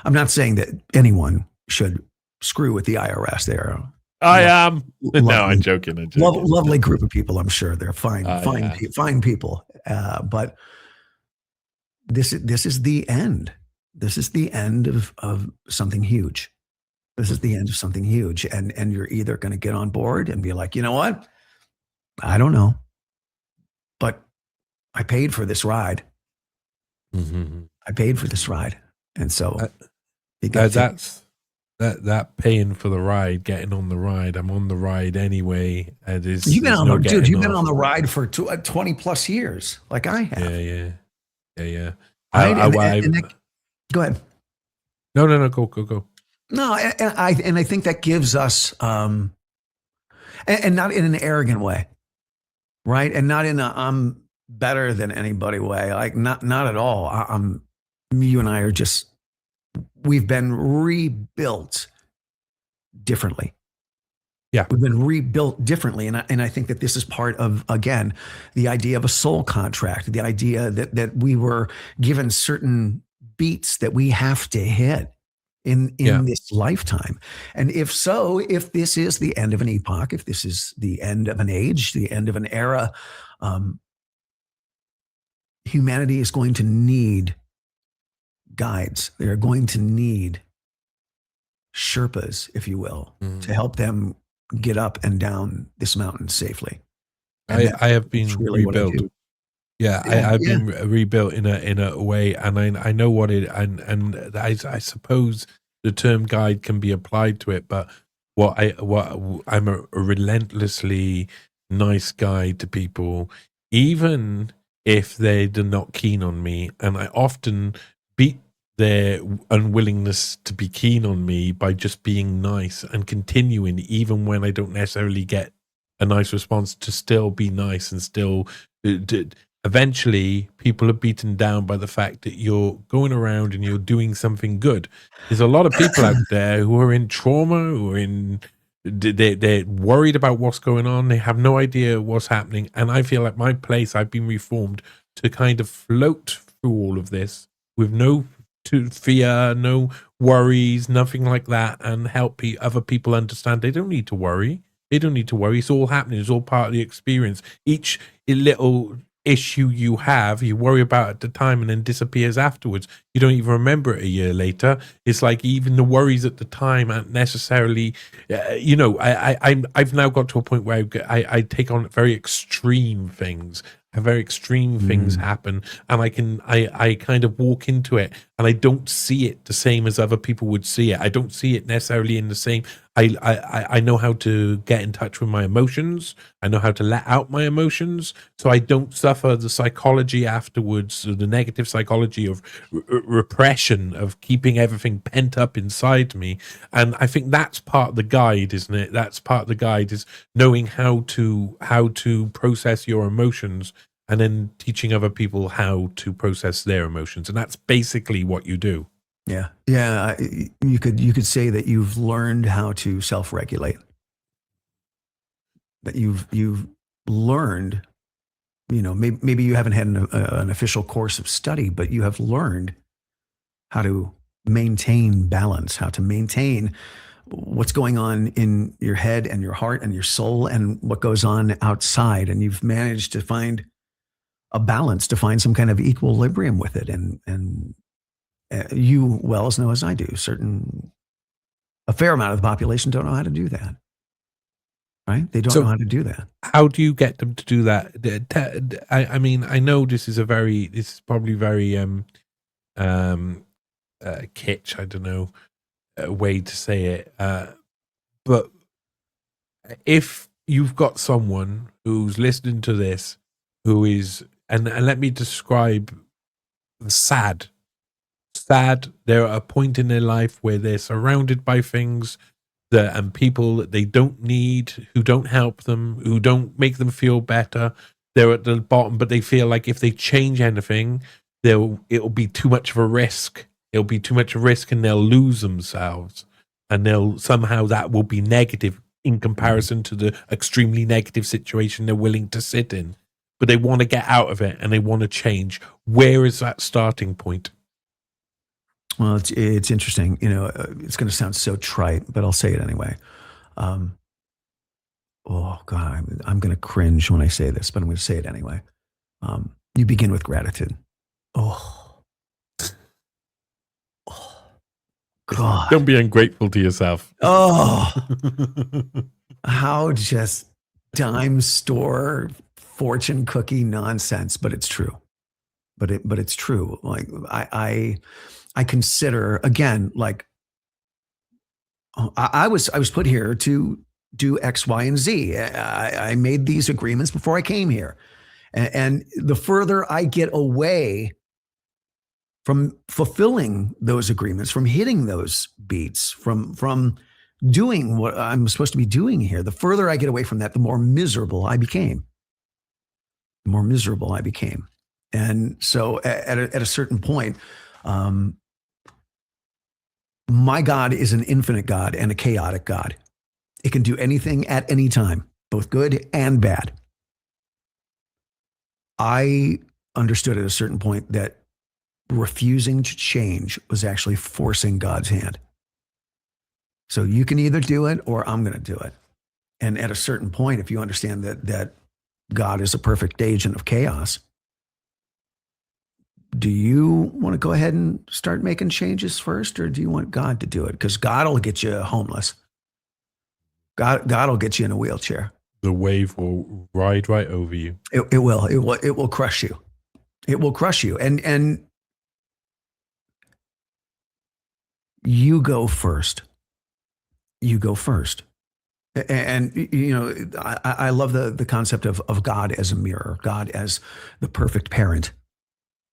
I'm not saying that anyone should screw with the IRS. They're I am. No, lovely, I'm joking. I'm joking. lovely group of people. I'm sure they're fine people. But this is the end. This is the end of something huge. This is the end of something huge. And you're either going to get on board and be like, you know what? I don't know, but I paid for this ride. Mm-hmm. I paid for this ride. And so that paying for the ride, getting on the ride. I'm on the ride anyway. You've been on the ride for 20 plus years, like I have. Yeah. Go ahead. No. Go. No, and I think that gives us, and not in an arrogant way, right? And not in a I'm better than anybody way. Like not at all. You and I are just, we've been rebuilt differently. Yeah, we've been rebuilt differently, and I think that this is part of, again, the idea of a soul contract, the idea that we were given certain beats that we have to hit in this lifetime. And if this is the end of an epoch, if this is the end of an age, the end of an era, humanity is going to need guides. They're going to need Sherpas, if you will, to help them get up and down this mountain safely. I have been really rebuilt. I've been rebuilt in a way, and I know what it, and I suppose the term guide can be applied to it, but I'm a relentlessly nice guide to people, even if they're not keen on me, and I often beat their unwillingness to be keen on me by just being nice and continuing, even when I don't necessarily get a nice response, to still be nice and still eventually people are beaten down by the fact that you're going around and you're doing something good. There's a lot of people out there who are in trauma, who are they're worried about what's going on. They have no idea what's happening. And I feel like my place, I've been reformed to kind of float through all of this with no fear, no worries, nothing like that, and help other people understand they don't need to worry. They don't need to worry. It's all happening. It's all part of the experience. Each little issue you have, you worry about at the time and then disappears afterwards. You don't even remember it a year later. It's like even the worries at the time aren't necessarily, I've now got to a point where I take on very extreme things. Very extreme things happen, and I kind of walk into it, and I don't see it the same as other people would see it. I don't see it necessarily in the same. I know how to get in touch with my emotions. I know how to let out my emotions, so I don't suffer the psychology afterwards, the negative psychology of repression, of keeping everything pent up inside me. And I think that's part of the guide, isn't it? That's part of the guide, is knowing how to process your emotions, and then teaching other people how to process their emotions. And that's basically what you do. Yeah. You could say that you've learned how to self-regulate. That you've learned, maybe you haven't had an official course of study, but you have learned how to maintain balance, how to maintain what's going on in your head and your heart and your soul and what goes on outside. And you've managed to find a balance, to find some kind of equilibrium with it. And you well as know as I do, a fair amount of the population don't know how to do that. Right? They don't know how to do that. How do you get them to do that? I mean, I know this is probably very kitsch, I don't know, a way to say it. But if you've got someone who's listening to this, who is, and let me describe sad. They're at a point in their life where they're surrounded by things and people that they don't need, who don't help them, who don't make them feel better. They're at the bottom, but they feel like if they change anything, it'll be too much of a risk. It'll be too much of a risk, and they'll lose themselves, and that will be negative in comparison to the extremely negative situation they're willing to sit in, but they want to get out of it and they want to change. Where is that starting point? Well, it's interesting. It's going to sound so trite, but I'll say it anyway. Oh God, I'm going to cringe when I say this, but I'm going to say it anyway. You begin with gratitude. Oh, God. Don't be ungrateful to yourself. Oh, how just dime store fortune cookie nonsense, but it's true. But it's true. Like I consider, again, like I was put here to do X, Y, and Z. I made these agreements before I came here. And the further I get away from fulfilling those agreements, from hitting those beats, from doing what I'm supposed to be doing here, the further I get away from that, the more miserable I became. The more miserable I became. And so at a certain point, my God is an infinite God and a chaotic God. It can do anything at any time, both good and bad. I understood at a certain point that refusing to change was actually forcing God's hand. So you can either do it or I'm going to do it. And at a certain point, if you understand that God is a perfect agent of chaos, do you want to go ahead and start making changes first, or do you want God to do it? Because God will get you homeless. God will get you in a wheelchair. The wave will ride right over you. It will crush you. It will crush you. And you go first. You go first. And I love the concept of God as a mirror, God as the perfect parent,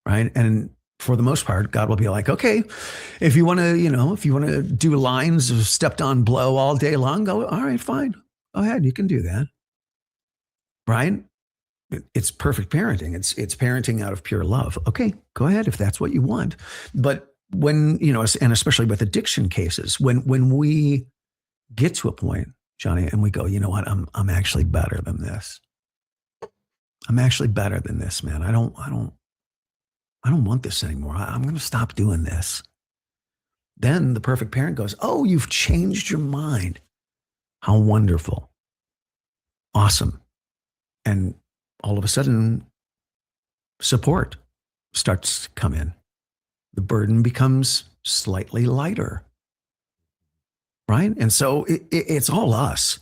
right? And for the most part, God will be like, okay, if you want to do lines of stepped on blow all day long, go, all right, fine. Go ahead. You can do that. Right? It's perfect parenting. It's parenting out of pure love. Okay, go ahead if that's what you want. But when, and especially with addiction cases, when we get to a point, Johnny, and we go, you know what, I'm actually better than this. I'm actually better than this, man. I don't want this anymore. I'm going to stop doing this. Then the perfect parent goes, oh, you've changed your mind. How wonderful. Awesome. And all of a sudden, support starts to come in. The burden becomes slightly lighter, right? And so it's all us.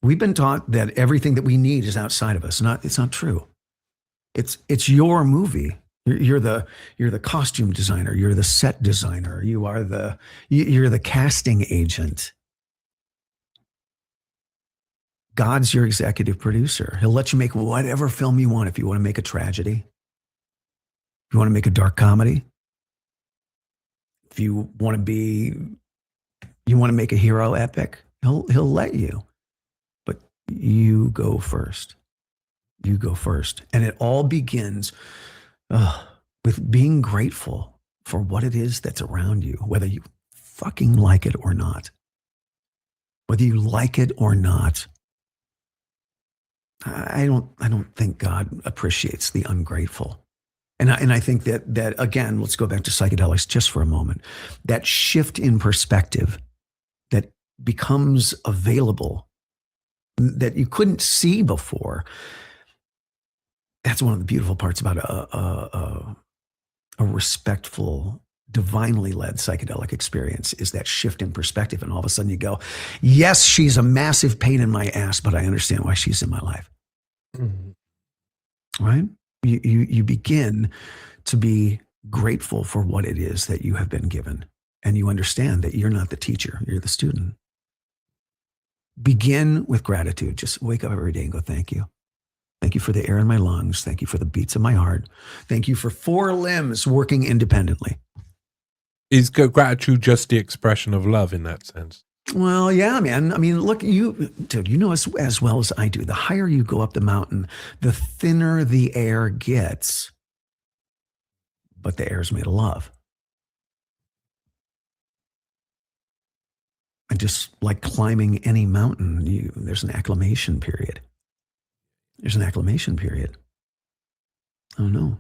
We've been taught that everything that we need is outside of us. It's not true. It's your movie. You're the costume designer. You're the set designer. You're the casting agent. God's your executive producer. He'll let you make whatever film you want. If you want to make a tragedy, if you want to make a dark comedy, if you want to make a hero epic, he'll let you. But you go first. You go first. And it all begins with being grateful for what it is that's around you, whether you fucking like it or not. Whether you like it or not. I don't think God appreciates the ungrateful. And I think that again, let's go back to psychedelics just for a moment. That shift in perspective that becomes available that you couldn't see before. That's one of the beautiful parts about a respectful, divinely led psychedelic experience is that shift in perspective. And all of a sudden you go, yes, she's a massive pain in my ass, but I understand why she's in my life. Mm-hmm. Right? You begin to be grateful for what it is that you have been given. And you understand that you're not the teacher, you're the student. Begin with gratitude. Just wake up every day and go, thank you. Thank you for the air in my lungs. Thank you for the beats of my heart. Thank you for 4 limbs working independently. Is gratitude just the expression of love in that sense? Well, yeah, man. I mean, look, dude, you know as well as I do, the higher you go up the mountain, the thinner the air gets. But the air is made of love. And just like climbing any mountain, there's an acclimation period. There's an acclimation period. I don't know.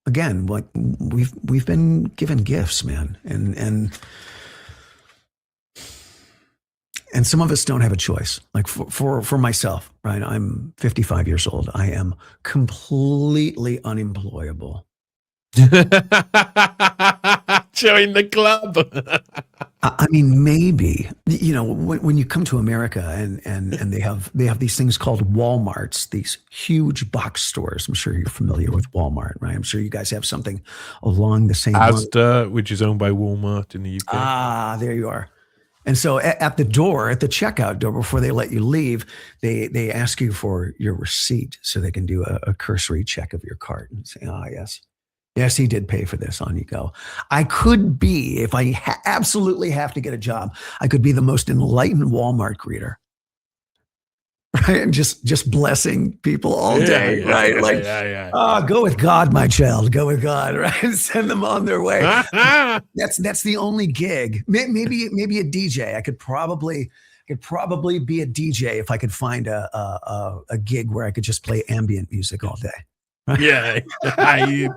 Again, like we've been given gifts, man, and some of us don't have a choice. Like for myself, right? I'm 55 years old. I am completely unemployable. Join the club. I mean, maybe, when you come to America and they have these things called Walmarts, these huge box stores. I'm sure you're familiar with Walmart, right? I'm sure you guys have something along the same line. Asda, which is owned by Walmart in the UK. Ah, there you are. And so at the checkout door, before they let you leave, they ask you for your receipt so they can do a cursory check of your cart and say, yes, he did pay for this. On you go. I could be, if I absolutely have to get a job, I could be the most enlightened Walmart greeter. Right? And just blessing people all day, right? Go with God, my child. Go with God, right? And send them on their way. That's the only gig. Maybe a DJ. I could probably be a DJ if I could find a gig where I could just play ambient music all day. Yeah, hey,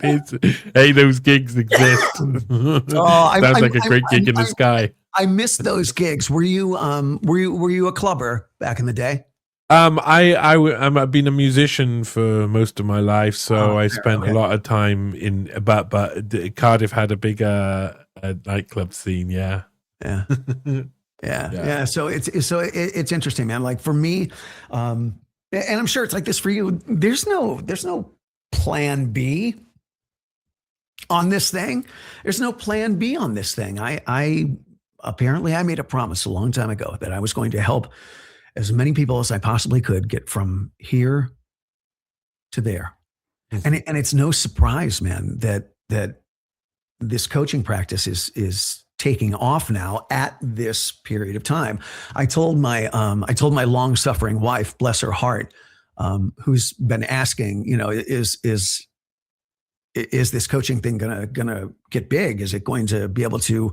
those gigs exist. Sounds like a great gig in the sky. I miss those gigs. Were you a clubber back in the day? I've been a musician for most of my life, so I spent a lot of time in. But Cardiff had a bigger nightclub scene. Yeah. So it's interesting, man. Like for me, and I'm sure it's like this for you. There's no plan B on this thing. There's no plan B on this thing. I apparently made a promise a long time ago that I was going to help as many people as I possibly could get from here to there. And it's no surprise, man, that this coaching practice is taking off now at this period of time. I told my long-suffering wife, bless her heart, who's been asking, is this coaching thing gonna get big? Is it going to be able to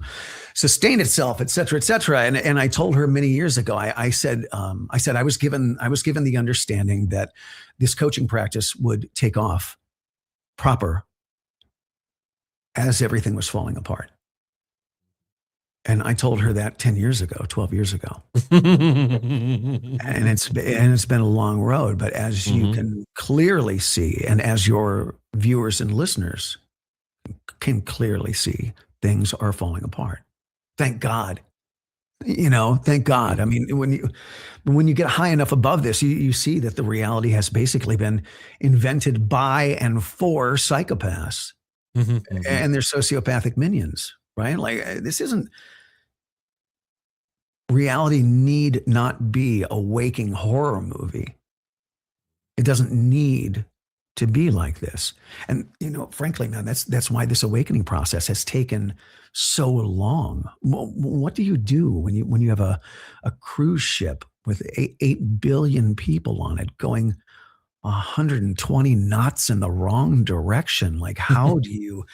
sustain itself, et cetera, et cetera? And I told her many years ago, I said I was given the understanding that this coaching practice would take off proper as everything was falling apart. And I told her that 10 years ago, 12 years ago. and it's been a long road, but as you can clearly see, and as your viewers and listeners can clearly see, things are falling apart. Thank God. Thank God. I mean, when you get high enough above this, you see that the reality has basically been invented by and for psychopaths and their sociopathic minions. Right? Like this isn't, reality need not be a waking horror movie. It doesn't need to be like this. And, frankly, man, that's why this awakening process has taken so long. What do you do when you have a cruise ship with 8 billion people on it going 120 knots in the wrong direction? Like, how do you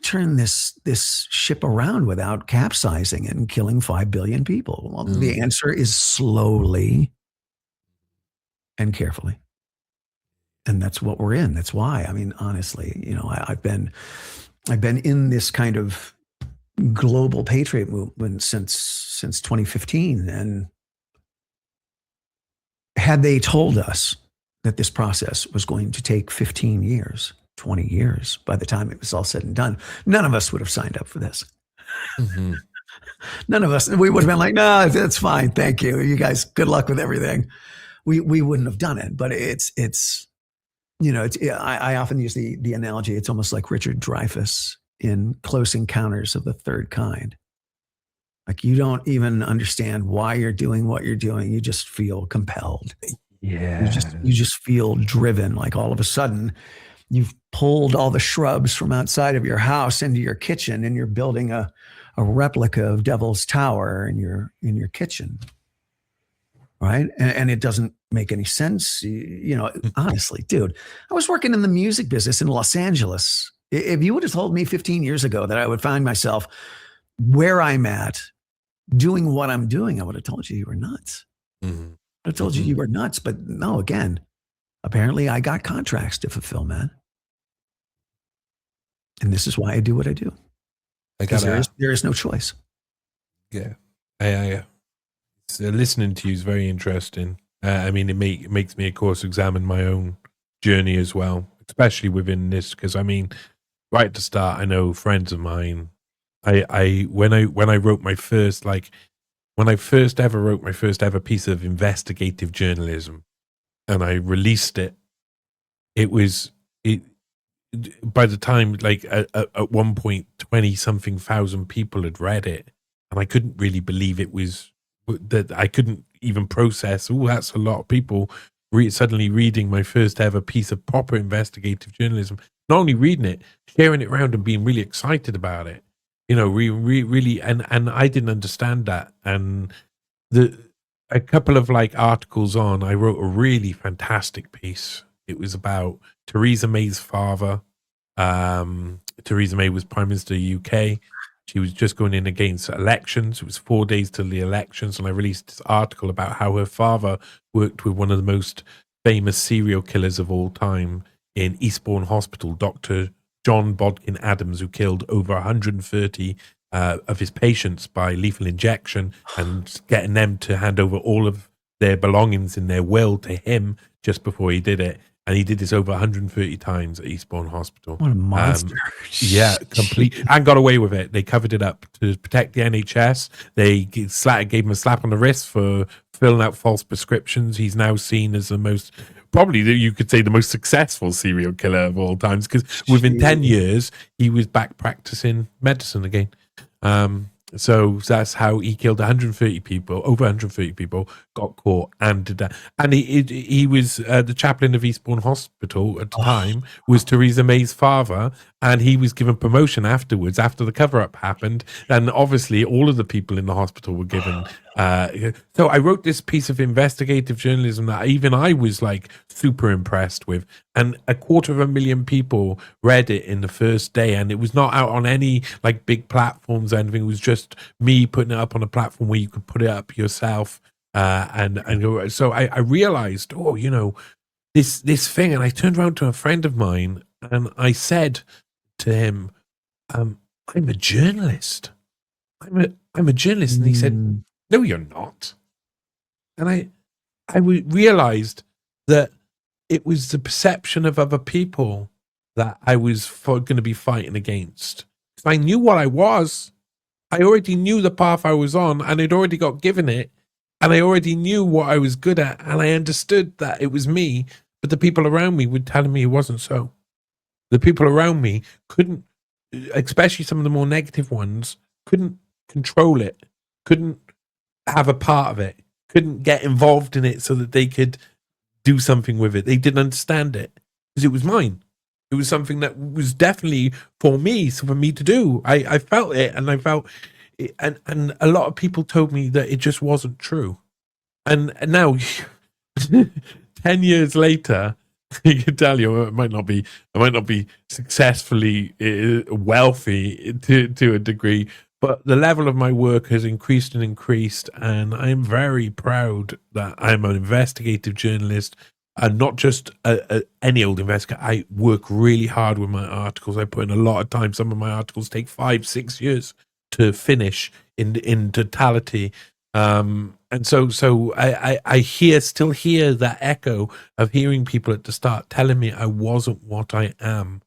turn this ship around without capsizing and killing 5 billion people? Well, the answer is slowly and carefully. And that's what we're in. That's why, I mean, honestly, I've been in this kind of global patriot movement since 2015. And had they told us that this process was going to take 15 years, 20 years, by the time it was all said and done, none of us would have signed up for this. None of us. We would have been like, no, that's fine. Thank you. You guys, good luck with everything. We wouldn't have done it. But I often use the analogy. It's almost like Richard Dreyfuss in Close Encounters of the Third Kind. Like, you don't even understand why you're doing what you're doing. You just feel compelled. Yeah. You just feel driven. Like, all of a sudden you've pulled all the shrubs from outside of your house into your kitchen, and you're building a replica of Devil's Tower in your kitchen. Right. And it doesn't make any sense. Honestly, dude, I was working in the music business in Los Angeles. If you would have told me 15 years ago that I would find myself where I'm at, doing what I'm doing, I would have told you were nuts. Mhm. I told you were nuts, but no, again, apparently I got contracts to fulfill, man. And this is why I do what I do. I Because gotta, there is no choice. yeah. Listening to you is very interesting. I mean, it makes me, of course, examine my own journey as well, especially within this. Because I mean, right at the start, I know friends of mine. When I wrote my first when I first ever wrote my first ever piece of investigative journalism, and I released it, it by the time at one point 20 something thousand people had read it, and I couldn't really believe it was that. I couldn't even process, oh, that's a lot of people suddenly reading my first ever piece of proper investigative journalism, not only reading it, sharing it around and being really excited about it, really. And I didn't understand that. And a couple of articles on, I wrote a really fantastic piece. It was about Theresa May's father. Theresa May was Prime Minister of the UK. She was just going in against elections. It was 4 days till the elections, and I released this article about how her father worked with one of the most famous serial killers of all time in Eastbourne Hospital, Dr. John Bodkin Adams, who killed over 130 of his patients by lethal injection, and getting them to hand over all of their belongings in their will to him just before he did it. And he did this over 130 times at Eastbourne Hospital. What a monster. Yeah, complete. And got away with it. They covered it up to protect the NHS. They gave him a slap on the wrist for filling out false prescriptions. He's now seen as probably you could say the most successful serial killer of all times, because within 10 years, he was back practicing medicine again. So that's how he killed 130 people, over 130 people, got caught and did that. And he was the chaplain of Eastbourne Hospital at the time, was Theresa May's father, and he was given promotion afterwards, after the cover-up happened. And obviously all of the people in the hospital were given. So I wrote this piece of investigative journalism that even I was super impressed with. And 250,000 people read it in the first day, and it was not out on any big platforms or anything. It was just me putting it up on a platform where you could put it up yourself. And so I realized, this thing, and I turned around to a friend of mine and I said to him, I'm a journalist. I'm a journalist. And he said, no, you're not. And I realized that it was the perception of other people that I was going to be fighting against. If I knew what I was, I already knew the path I was on, and I'd already got given it, and I already knew what I was good at, and I understood that it was me, but the people around me were telling me it wasn't so. The people around me couldn't, especially some of the more negative ones, couldn't control it, couldn't have a part of it, couldn't get involved in it so that they could do something with it. They didn't understand it because it was mine. It was something that was definitely for me, so for me to do. I felt it, and I felt it, and a lot of people told me that it just wasn't true. And now 10 years later, I can tell you, I might not be successfully wealthy to a degree, but the level of my work has increased and increased, and I'm very proud that I'm an investigative journalist, and not just any old investigator. I work really hard with my articles. I put in a lot of time. Some of my articles take 5-6 years to finish in totality. And so I still hear that echo of hearing people at the start telling me I wasn't what I am.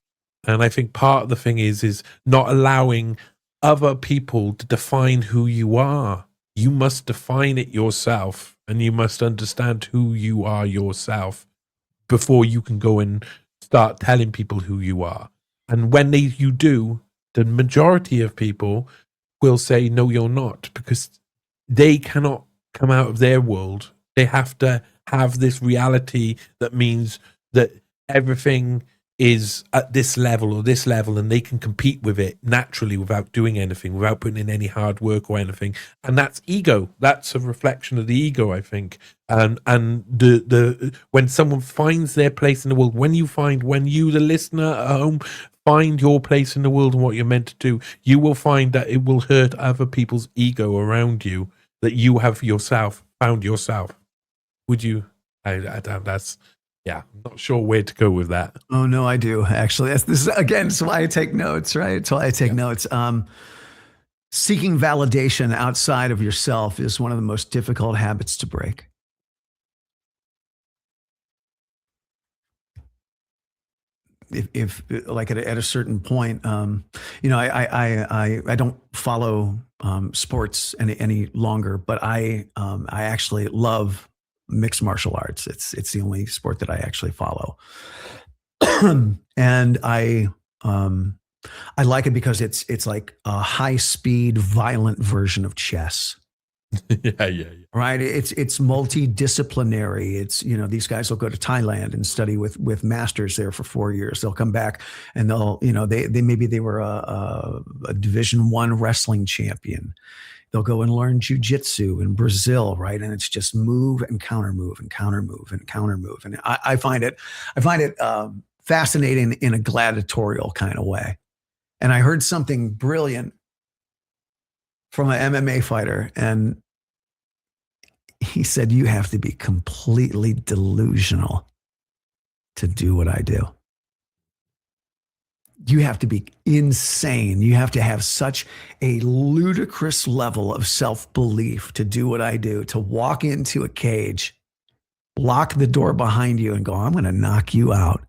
And I think part of the thing is not allowing other people to define who you are. You must define it yourself, and you must understand who you are yourself before you can go and start telling people who you are. And when you do, the majority of people will say, no, you're not, because they cannot come out of their world. They have to have this reality that means that everything is at this level or this level, and they can compete with it naturally without doing anything, without putting in any hard work or anything. And that's ego. That's a reflection of the ego, I think. And the when someone finds their place in the world, when you, the listener at home, find your place in the world and what you're meant to do, you will find that it will hurt other people's ego around you, that you have found yourself. Would you? That's, yeah, I'm not sure where to go with that. Oh no, I do actually. This is again. It's why I take notes, right? It's why I take notes. Seeking validation outside of yourself is one of the most difficult habits to break. If like at a certain point, I don't follow sports any longer, but I actually love mixed martial arts. It's the only sport that I actually follow, and I like it because it's like a high speed, violent version of chess. Yeah. Right. It's multidisciplinary. It's, these guys will go to Thailand and study with masters there for 4 years. They'll come back and they'll, they were a Division I wrestling champion. They'll go and learn jujitsu in Brazil, right? And it's just move and counter move and counter move and counter move. And I find it fascinating in a gladiatorial kind of way. And I heard something brilliant from an MMA fighter, and he said, you have to be completely delusional to do what I do. You have to be insane. You have to have such a ludicrous level of self-belief to do what I do, to walk into a cage, lock the door behind you and go, I'm going to knock you out.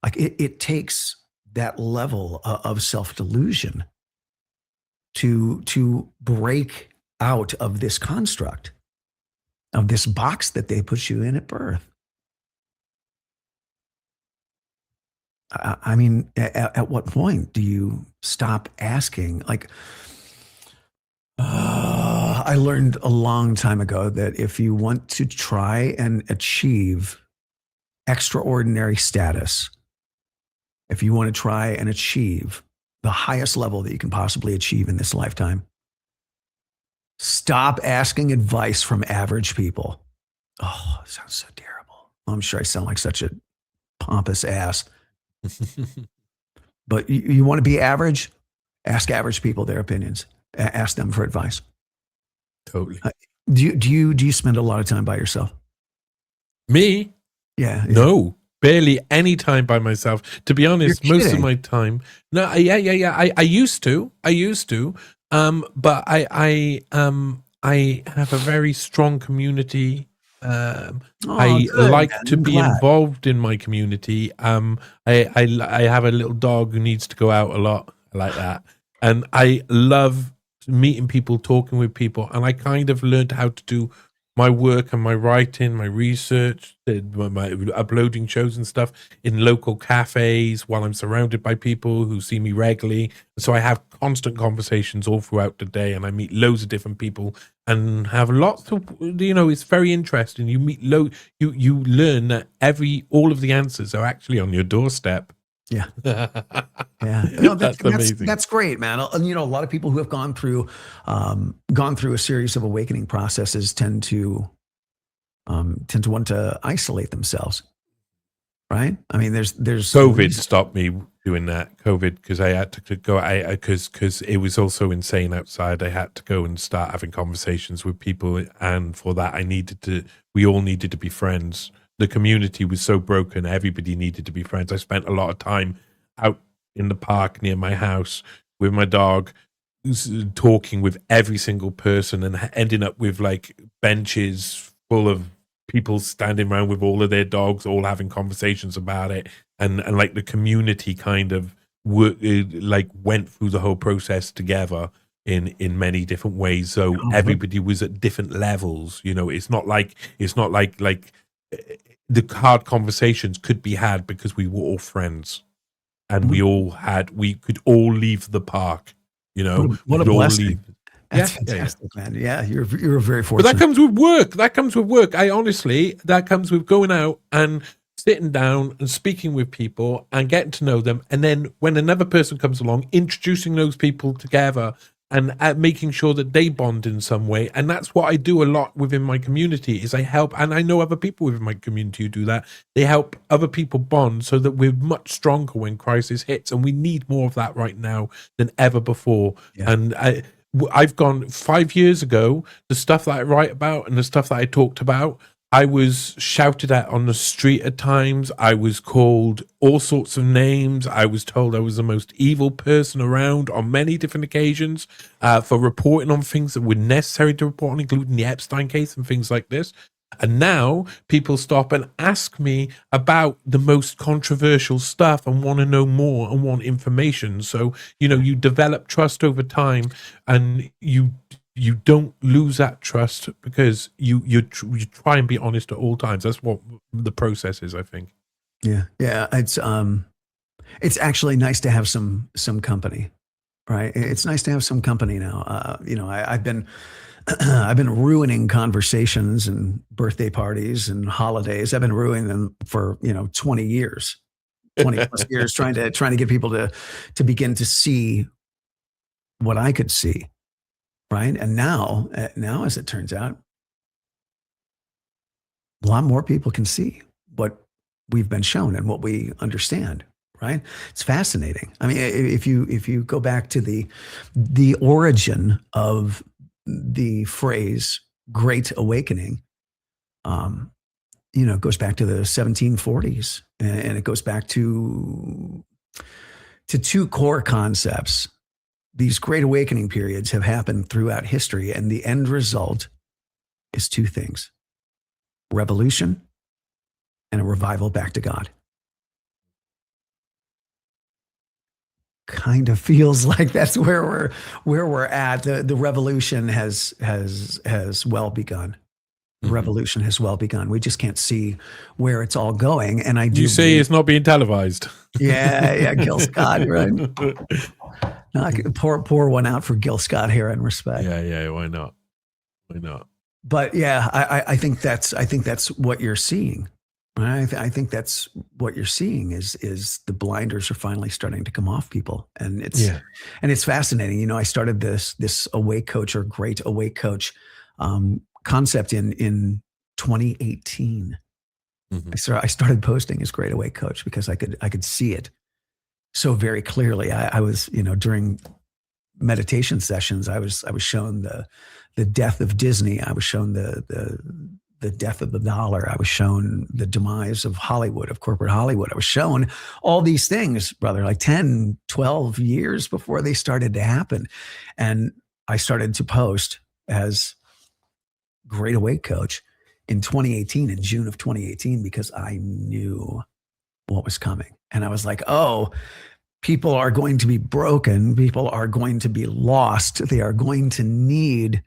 Like it takes that level of self-delusion to break out of this construct, of this box that they put you in at birth. I mean, at what point do you stop asking? Like, I learned a long time ago that if you want to try and achieve extraordinary status, if you want to try and achieve the highest level that you can possibly achieve in this lifetime, stop asking advice from average people. Oh, it sounds so terrible. I'm sure I sound like such a pompous ass. But you want to be average? Ask average people their opinions. Ask them for advice. Totally. Do you spend a lot of time by yourself? Me? Yeah. No. Barely any time by myself. To be honest, most of my time. No, yeah. I used to. But I have a very strong community. I like to be involved in my community. I have a little dog who needs to go out a lot. I like that. And I love meeting people, talking with people. And I kind of learned how to do my work and my writing, my research, my uploading shows and stuff in local cafes while I'm surrounded by people who see me regularly. So I have constant conversations all throughout the day, and I meet loads of different people and have lots of, it's very interesting. You meet you learn that all of the answers are actually on your doorstep. Yeah. Yeah. No, that's amazing. That's great, man. And, a lot of people who have gone through a series of awakening processes tend to want to isolate themselves. Right. I mean, there's COVID stopped me doing that. COVID, because I had to go, because it was also insane outside. I had to go and start having conversations with people. And for that, we all needed to be friends. The community was so broken. Everybody needed to be friends. I spent a lot of time out in the park near my house with my dog, talking with every single person, and ending up with like benches full of people standing around with all of their dogs, all having conversations about it. And like the community kind of went through the whole process together in many different ways. So everybody was at different levels. It's not like the hard conversations could be had because we were all friends, and we could all leave the park. What a blessing. That's fantastic, man. Yeah, you're very fortunate. But that comes with work. That comes with going out and sitting down and speaking with people and getting to know them. And then when another person comes along, introducing those people together and making sure that they bond in some way. And that's what I do a lot within my community, is I help, and I know other people within my community who do that. They help other people bond so that we're much stronger when crisis hits, and we need more of that right now than ever before. Yeah. And I've gone 5 years ago, the stuff that I write about and the stuff that I talked about, I was shouted at on the street at times. I was called all sorts of names. I was told I was the most evil person around on many different occasions for reporting on things that were necessary to report on, including the Epstein case and things like this. And now people stop and ask me about the most controversial stuff and want to know more and want information. So, you develop trust over time, and you don't lose that trust because you try and be honest at all times. That's what the process is, I think. Yeah. It's actually nice to have some company, right? It's nice to have some company now. I've been I've been ruining conversations and birthday parties and holidays. I've been ruining them for 20 years, 20 plus years, trying to get people to begin to see what I could see. Right. And now, as it turns out, a lot more people can see what we've been shown and what we understand. Right. It's fascinating. I mean, if you go back to the origin of the phrase Great Awakening, it goes back to the 1740s, and it goes back to two core concepts. These Great Awakening periods have happened throughout history, and the end result is two things: revolution and a revival back to God. Kind of feels like that's where we're at. The revolution has well begun. The revolution has well begun. We just can't see where it's all going. And I do. You say it's not being televised. Yeah, Gil Scott, right? No, I could pour one out for Gil Scott here in respect. Yeah. Why not? But yeah, I think that's what you're seeing. Right? I think that's what you're seeing is the blinders are finally starting to come off people, and it's fascinating. I started this awake coach, or Great Awake Coach concept in 2018. I started posting as Great Awake Coach because I could see it so very clearly. I was, during meditation sessions, I was shown the death of Disney. I was shown the death of the dollar. I was shown the demise of Hollywood, of corporate Hollywood. I was shown all these things, brother, like 10, 12 years before they started to happen. And I started to post as Great Awake Coach in 2018, in June of 2018, because I knew what was coming. And I was like, oh, people are going to be broken. People are going to be lost. They are going to need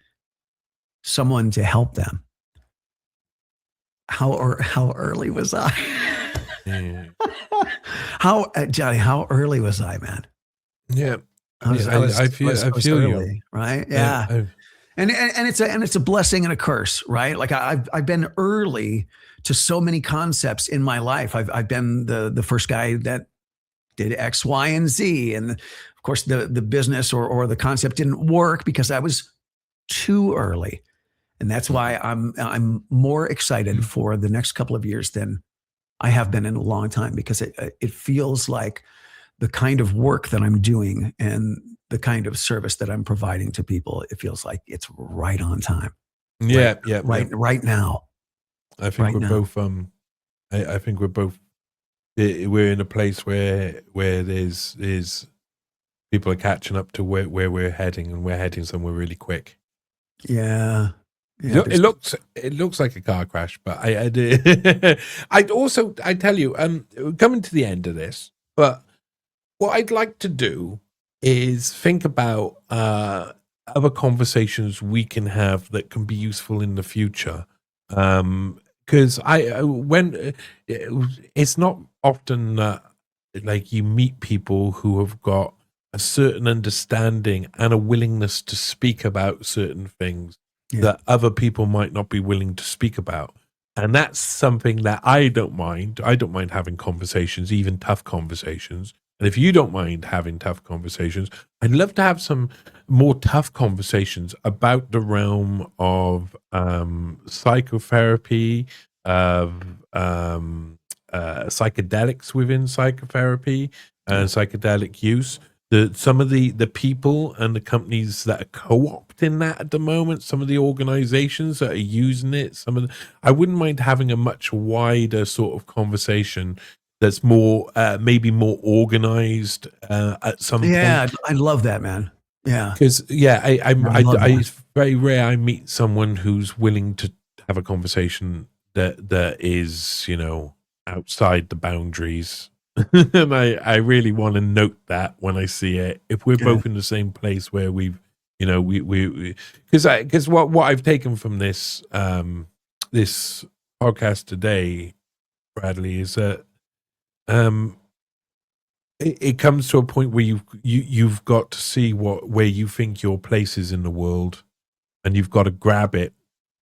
someone to help them. How early was I? Johnny, how early was I, man? Yeah. I feel early, you. right? Yeah. And it's a blessing and a curse, right? Like I've been early to so many concepts in my life. I've been the first guy that did X, Y, and Z. And of course the business or the concept didn't work because I was too early. And that's why I'm more excited for the next couple of years than I have been in a long time, because it feels like the kind of work that I'm doing and the kind of service that I'm providing to people, it feels like it's right on time. Right now. I think we're both. I think we're both. We're in a place where there's people are catching up to where we're heading, and we're heading somewhere really quick. Yeah. It looks like a car crash, but I tell you, coming to the end of this, but what I'd like to do is think about other conversations we can have that can be useful in the future. Because it's not often that like you meet people who have got a certain understanding and a willingness to speak about certain things that other people might not be willing to speak about. And that's something that I don't mind. I don't mind having conversations, even tough conversations, And if you don't mind having tough conversations, I'd love to have some more tough conversations about the realm of psychotherapy, of psychedelics within psychotherapy and psychedelic use. Some of the people and the companies that are co-opting that at the moment, some of the organizations that are using it, I wouldn't mind having a much wider sort of conversation that's more maybe more organized at some point. Yeah, I love that, man. Yeah, Because I love that. it's very rare I meet someone who's willing to have a conversation that is, outside the boundaries. And I really want to note that when I see it. If we're both in the same place where we've, because what I've taken from this this podcast today, Bradley, is that it comes to a point where you've got to see where you think your place is in the world, and you've got to grab it,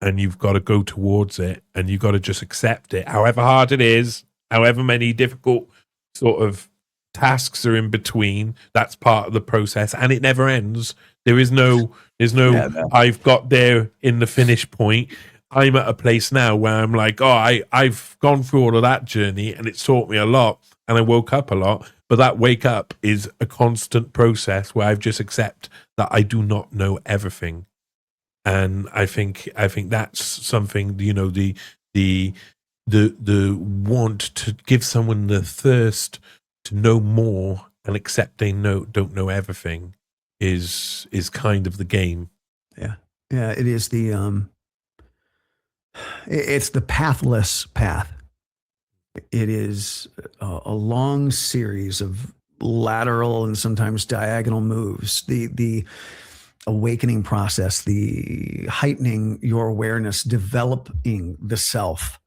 and you've got to go towards it, and you've got to just accept it, however hard it is, however many difficult sort of tasks are in between. That's part of the process, and it never ends. There's no I've got there in the finish point. I'm at a place now where I'm like, I've gone through all of that journey, and it's taught me a lot, and I woke up a lot. But that wake up is a constant process where I've just accept that I do not know everything. And I think that's something, the want to give someone the thirst to know more and accept they don't know everything is kind of the game. Yeah. It is it's the pathless path. It is a long series of lateral and sometimes diagonal moves. The awakening process, the heightening your awareness, developing the self,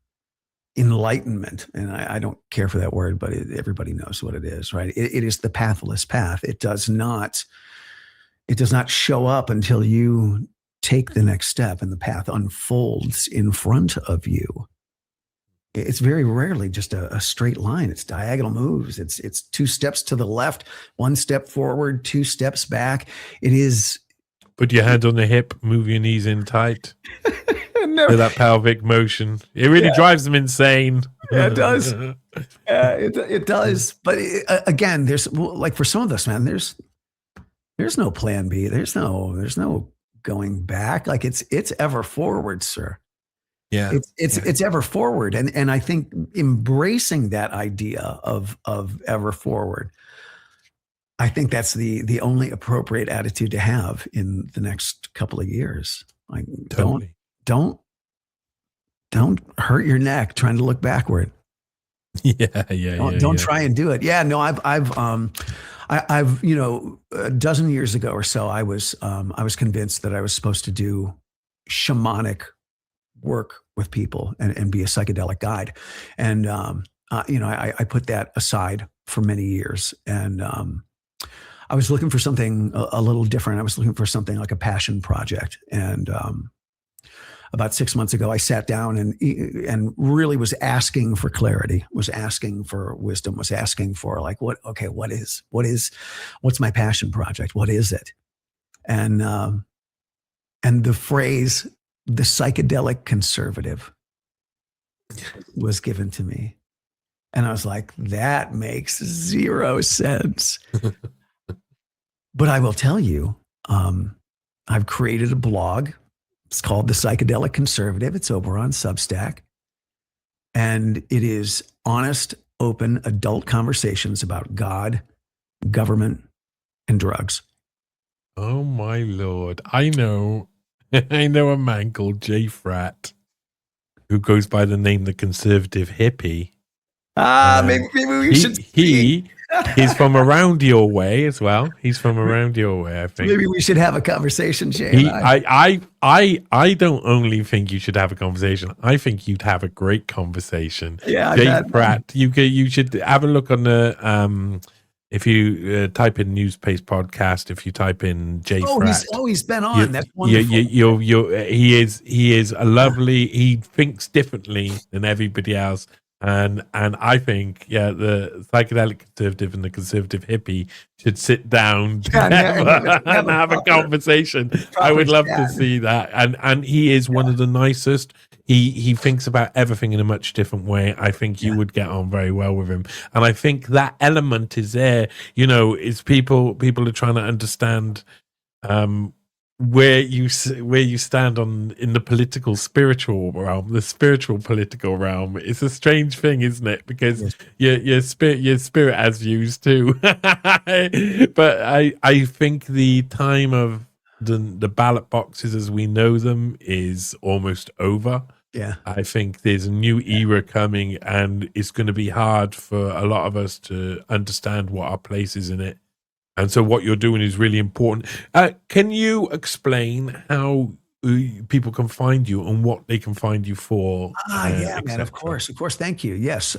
enlightenment. And I don't care for that word, but everybody knows what it is, right? It is the pathless path. It does not show up until you take the next step and the path unfolds in front of you. It's very rarely just a straight line. It's diagonal moves. It's 2 steps to the left, 1 step forward, 2 steps back. It is. Put your hand on the hip, move your knees in tight. No. That pelvic motion. It really drives them insane. Yeah, it does. It does. But again, there's like for some of us, man, there's no plan B. There's no going back. Like it's ever forward, sir. Yeah. It's ever forward. And I think embracing that idea of ever forward, I think that's the only appropriate attitude to have in the next couple of years. Like totally. Don't hurt your neck trying to look backward. Don't try and do it. Yeah, no, I've a dozen years ago or so, I was convinced that I was supposed to do shamanic work with people and be a psychedelic guide. And, I put that aside for many years. And I was looking for something a little different. I was looking for something like a passion project. And about 6 months ago, I sat down and really was asking for clarity, was asking for wisdom, was asking for like, what's my passion project? What is it? And the phrase, the psychedelic conservative, was given to me. And I was like, that makes zero sense. But I will tell you, I've created a blog. It's called The Psychedelic Conservative. It's over on Substack. And it is honest, open, adult conversations about God, government, and drugs. Oh, my Lord. I know a man called Jay Fratt who goes by the name The Conservative Hippie. Maybe we should. He's from around your way as well. He's from around your way, I think. Maybe we should have a conversation, Shane. I don't only think you should have a conversation. I think you'd have a great conversation. Yeah, Jay Pratt. You should have a look on the if you type in NEWSPASTE podcast. If you type in Jay Pratt, he's been on. That's wonderful. He is a lovely. He thinks differently than everybody else. And I think, yeah, the psychedelic conservative and the conservative hippie should sit down together and have a conversation. I would love to see that. And he is one of the nicest. He thinks about everything in a much different way. I think you would get on very well with him. And I think that element is there. You know, is people are trying to understand where you stand on in the political spiritual realm, the spiritual political realm. It's a strange thing, isn't it? Because your spirit has views too. But I think the time of the ballot boxes as we know them is almost over. Yeah, I think there's a new era coming, and it's going to be hard for a lot of us to understand what our place is in it. And so what you're doing is really important. Can you explain how people can find you and what they can find you for? Yeah, man, of course. Thank you. Yes.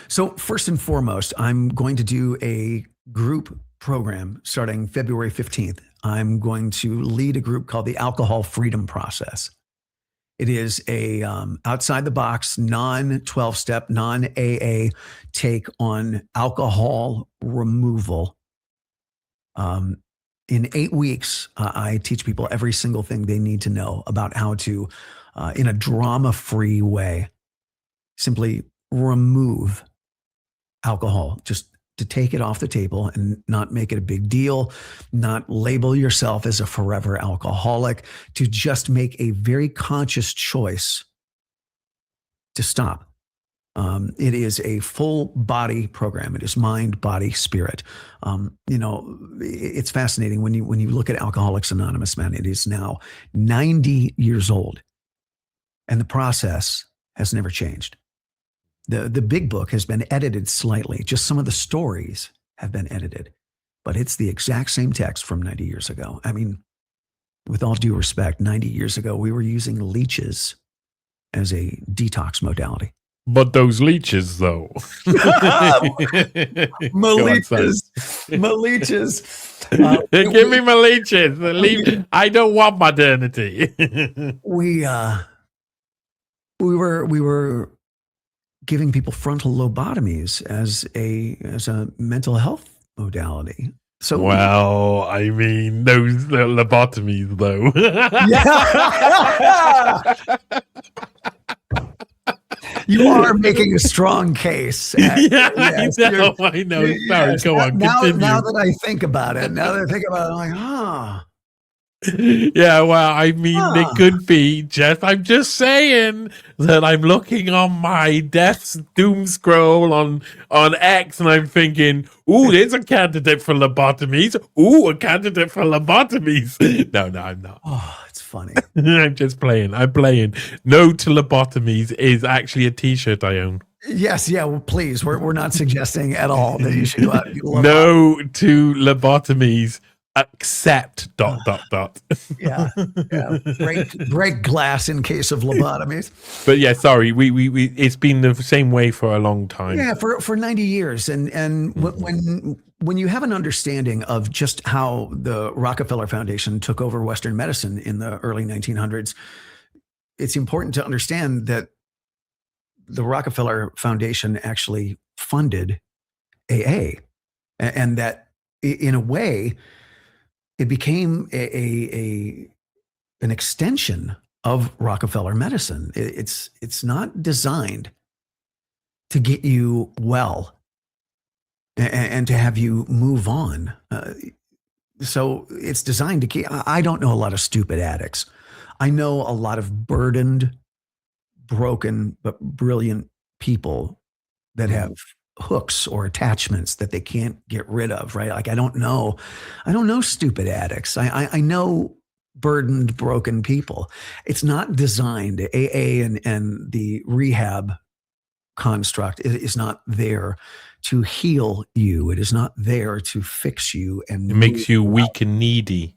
So first and foremost, I'm going to do a group program starting February 15th. I'm going to lead a group called the Alcohol Freedom Process. It is a outside the box, non-12-step, non-AA take on alcohol removal. In 8 weeks, I teach people every single thing they need to know about how to, in a drama-free way, simply remove alcohol, just to take it off the table and not make it a big deal, not label yourself as a forever alcoholic, to just make a very conscious choice to stop. It is a full body program. It is mind, body, spirit. It's fascinating when you look at Alcoholics Anonymous, man. It is now 90 years old, and the process has never changed. The big book has been edited slightly. Just some of the stories have been edited, but it's the exact same text from 90 years ago. I mean, with all due respect, 90 years ago, we were using leeches as a detox modality. But those leeches, though. My leeches. Give me my leeches. I don't want modernity. We were giving people frontal lobotomies as a mental health modality. So, well, I mean, those lobotomies, though. You are making a strong case. Yes, I know. Sorry, yes. Go on. Now that I think about it, I'm like, Yeah, well, I mean, it could be I'm just saying that I'm looking on my death's doom scroll on X, and I'm thinking, ooh, there's a candidate for lobotomies. Ooh, a candidate for lobotomies. No, I'm not. Oh, it's funny. I'm just playing. I'm playing. No to lobotomies is actually a T-shirt I own. Yes, yeah. Well, please, we're not suggesting at all that you should go out and get lobotomies. No to lobotomies. Except ... Yeah. Break glass in case of lobotomies. But yeah, sorry, we it's been the same way for a long time. Yeah, for 90 years, and when you have an understanding of just how the Rockefeller Foundation took over Western medicine in the early 1900s, it's important to understand that the Rockefeller Foundation actually funded AA, and that in a way, it became an extension of Rockefeller medicine. It's not designed to get you well and to have you move on. So it's designed to keep. I don't know a lot of stupid addicts. I know a lot of burdened, broken, but brilliant people that have hooks or attachments that they can't get rid of, right? Like I don't know stupid addicts. I know burdened, broken people. It's not designed, AA and the rehab construct is not there to heal you. It is not there to fix you. And it makes you weak and needy.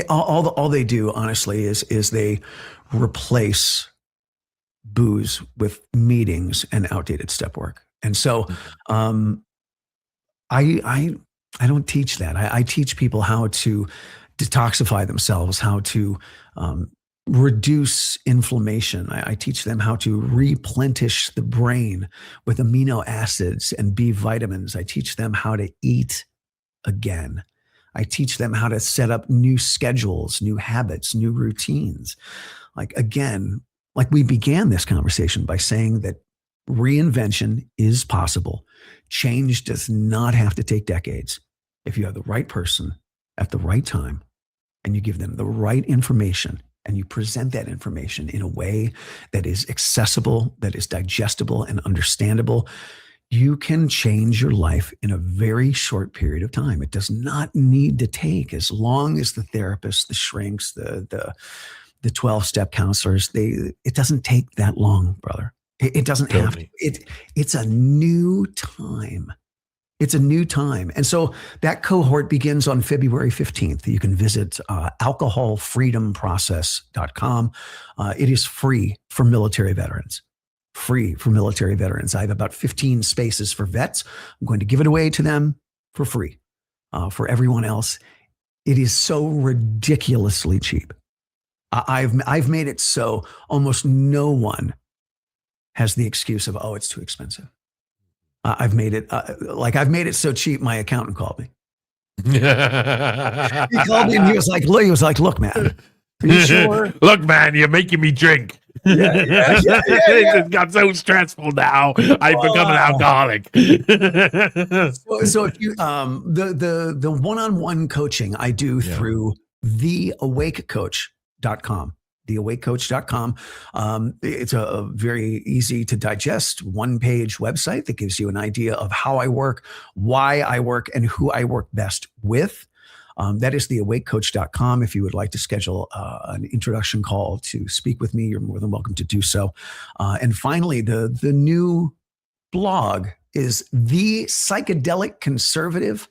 All they do, honestly, is they replace booze with meetings and outdated step work. And so I don't teach that. I teach people how to detoxify themselves, how to reduce inflammation. I teach them how to replenish the brain with amino acids and B vitamins. I teach them how to eat again. I teach them how to set up new schedules, new habits, new routines. Like, again, like we began this conversation by saying that reinvention is possible. Change does not have to take decades. If you have the right person at the right time and you give them the right information and you present that information in a way that is accessible, that is digestible and understandable, you can change your life in a very short period of time. It does not need to take as long as the therapists, the shrinks, the 12-step counselors. It doesn't take that long, brother. It doesn't have to. It's a new time. It's a new time. And so that cohort begins on February 15th. You can visit alcoholfreedomprocess.com. It is free for military veterans. Free for military veterans. I have about 15 spaces for vets. I'm going to give it away to them for free. For everyone else, it is so ridiculously cheap. I've made it so almost no one has the excuse of, oh, it's too expensive. I've made it so cheap. My accountant called me. He called me and he was like, look, man, are you sure? Look, man, you're making me drink. Yeah. It got so stressful now. I've become an alcoholic. So if you the one-on-one coaching I do through theawakecoach.com. theawakecoach.com. It's a very easy to digest one-page website that gives you an idea of how I work, why I work, and who I work best with. That is theawakecoach.com. If you would like to schedule an introduction call to speak with me, you're more than welcome to do so. And finally, the new blog is The Psychedelic Conservative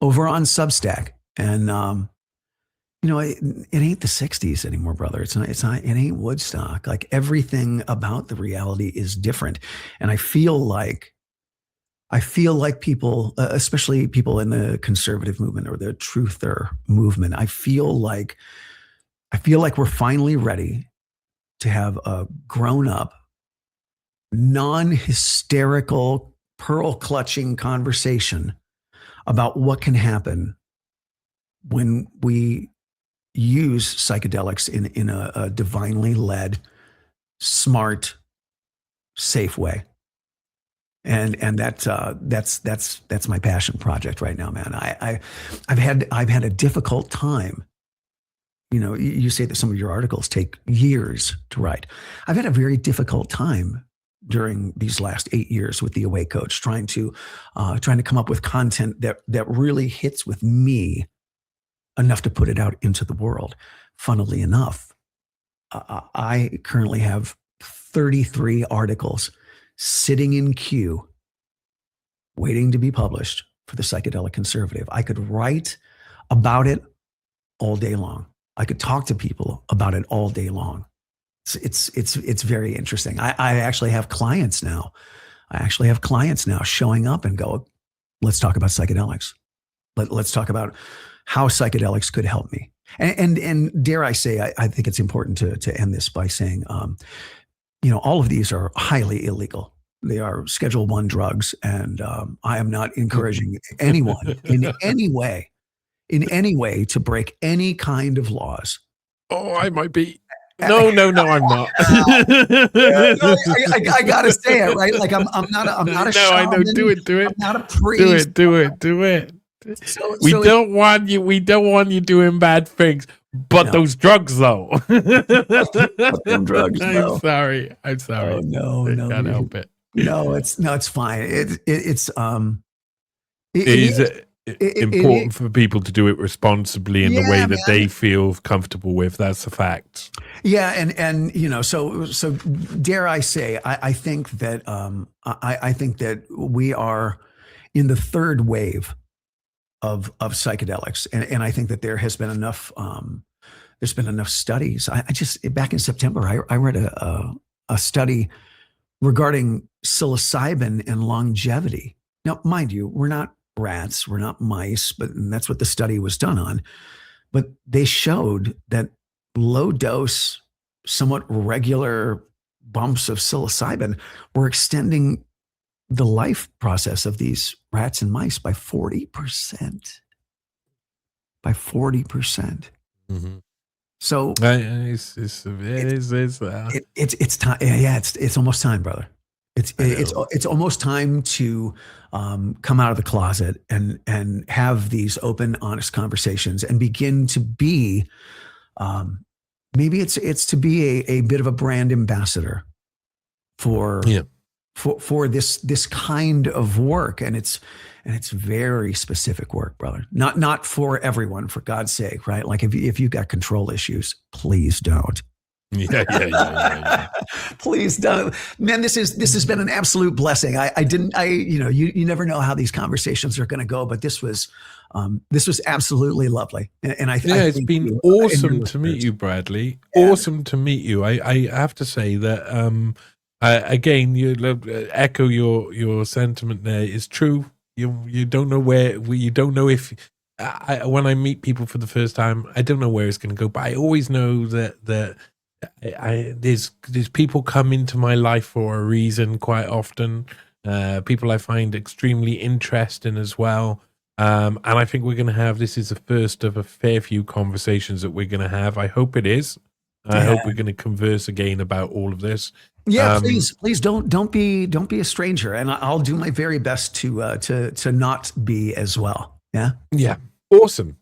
over on Substack. And it ain't the 60s anymore, brother. It ain't Woodstock. Like, everything about the reality is different. And I feel like people, especially people in the conservative movement or the truther movement, I feel like we're finally ready to have a grown-up, non-hysterical, pearl-clutching conversation about what can happen when we use psychedelics in a divinely led, smart, safe way. And that's my passion project right now, man. I've had a difficult time. You say that some of your articles take years to write. I've had a very difficult time during these last 8 years with the Awake Coach, trying to come up with content that really hits with me enough to put it out into the world. Funnily enough, I currently have 33 articles sitting in queue, waiting to be published for the Psychedelic Conservative. I could write about it all day long. I could talk to people about it all day long. It's very interesting. I actually have clients now. Showing up and go, let's talk about psychedelics. Let's talk about how psychedelics could help me. And dare I say, I think it's important to end this by saying, all of these are highly illegal. They are Schedule I drugs, and I am not encouraging anyone in any way to break any kind of laws. Oh, I might be. No, I'm not. I gotta say it, right? Like I'm not a no, shaman. I know. Do it. I'm not a priest. Do it. We don't want you doing bad things, but those drugs, though. Them drugs, though. I'm sorry. Oh, no, I can't help it. No, it's fine. It's important for people to do it responsibly in the way that they feel comfortable with. That's a fact. Yeah, and so dare I say, I think that I think that we are in the third wave of psychedelics, and I think that there has been enough. There's been enough studies. I just back in September, I read a study regarding psilocybin and longevity. Now, mind you, we're not rats, we're not mice, and that's what the study was done on. But they showed that low dose, somewhat regular bumps of psilocybin were extending the life process of these rats and mice by 40%. By 40%. Mm-hmm. So it's time. Yeah, it's almost time, brother. It's almost time to come out of the closet and have these open, honest conversations and begin to be. Maybe it's to be a bit of a brand ambassador for this kind of work, and it's very specific work, brother. Not for everyone, for God's sake, right? Like if you got control issues, please don't. Yeah. Please don't, man. This has been an absolute blessing. You never know how these conversations are going to go, but this was absolutely lovely. And it's been awesome to meet you, Bradley. Yeah. Awesome to meet you. I have to say that again, you echo your sentiment there is true. You don't know you don't know if when I meet people for the first time, I don't know where it's going to go, but I always know that there's people come into my life for a reason quite often. People I find extremely interesting as well. And I think we're going to have, this is the first of a fair few conversations that we're going to have. I hope it is. I hope we're going to converse again about all of this. Yeah, please don't be a stranger, and I'll do my very best to not be as well. Yeah. Yeah. Awesome.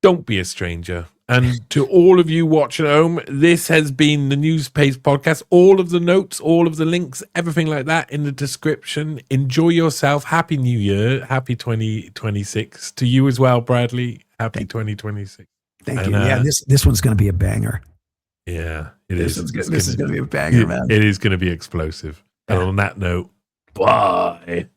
Don't be a stranger. And to all of you watching at home, this has been the NEWSPASTE podcast. All of the notes, all of the links, everything like that in the description. Enjoy yourself. Happy New Year. Happy 2026 to you as well, Bradley. Happy 2026. Thank you. Yeah, this one's going to be a banger. Yeah, it is. This is going to be a banger, man. It is going to be explosive. And on that note, bye.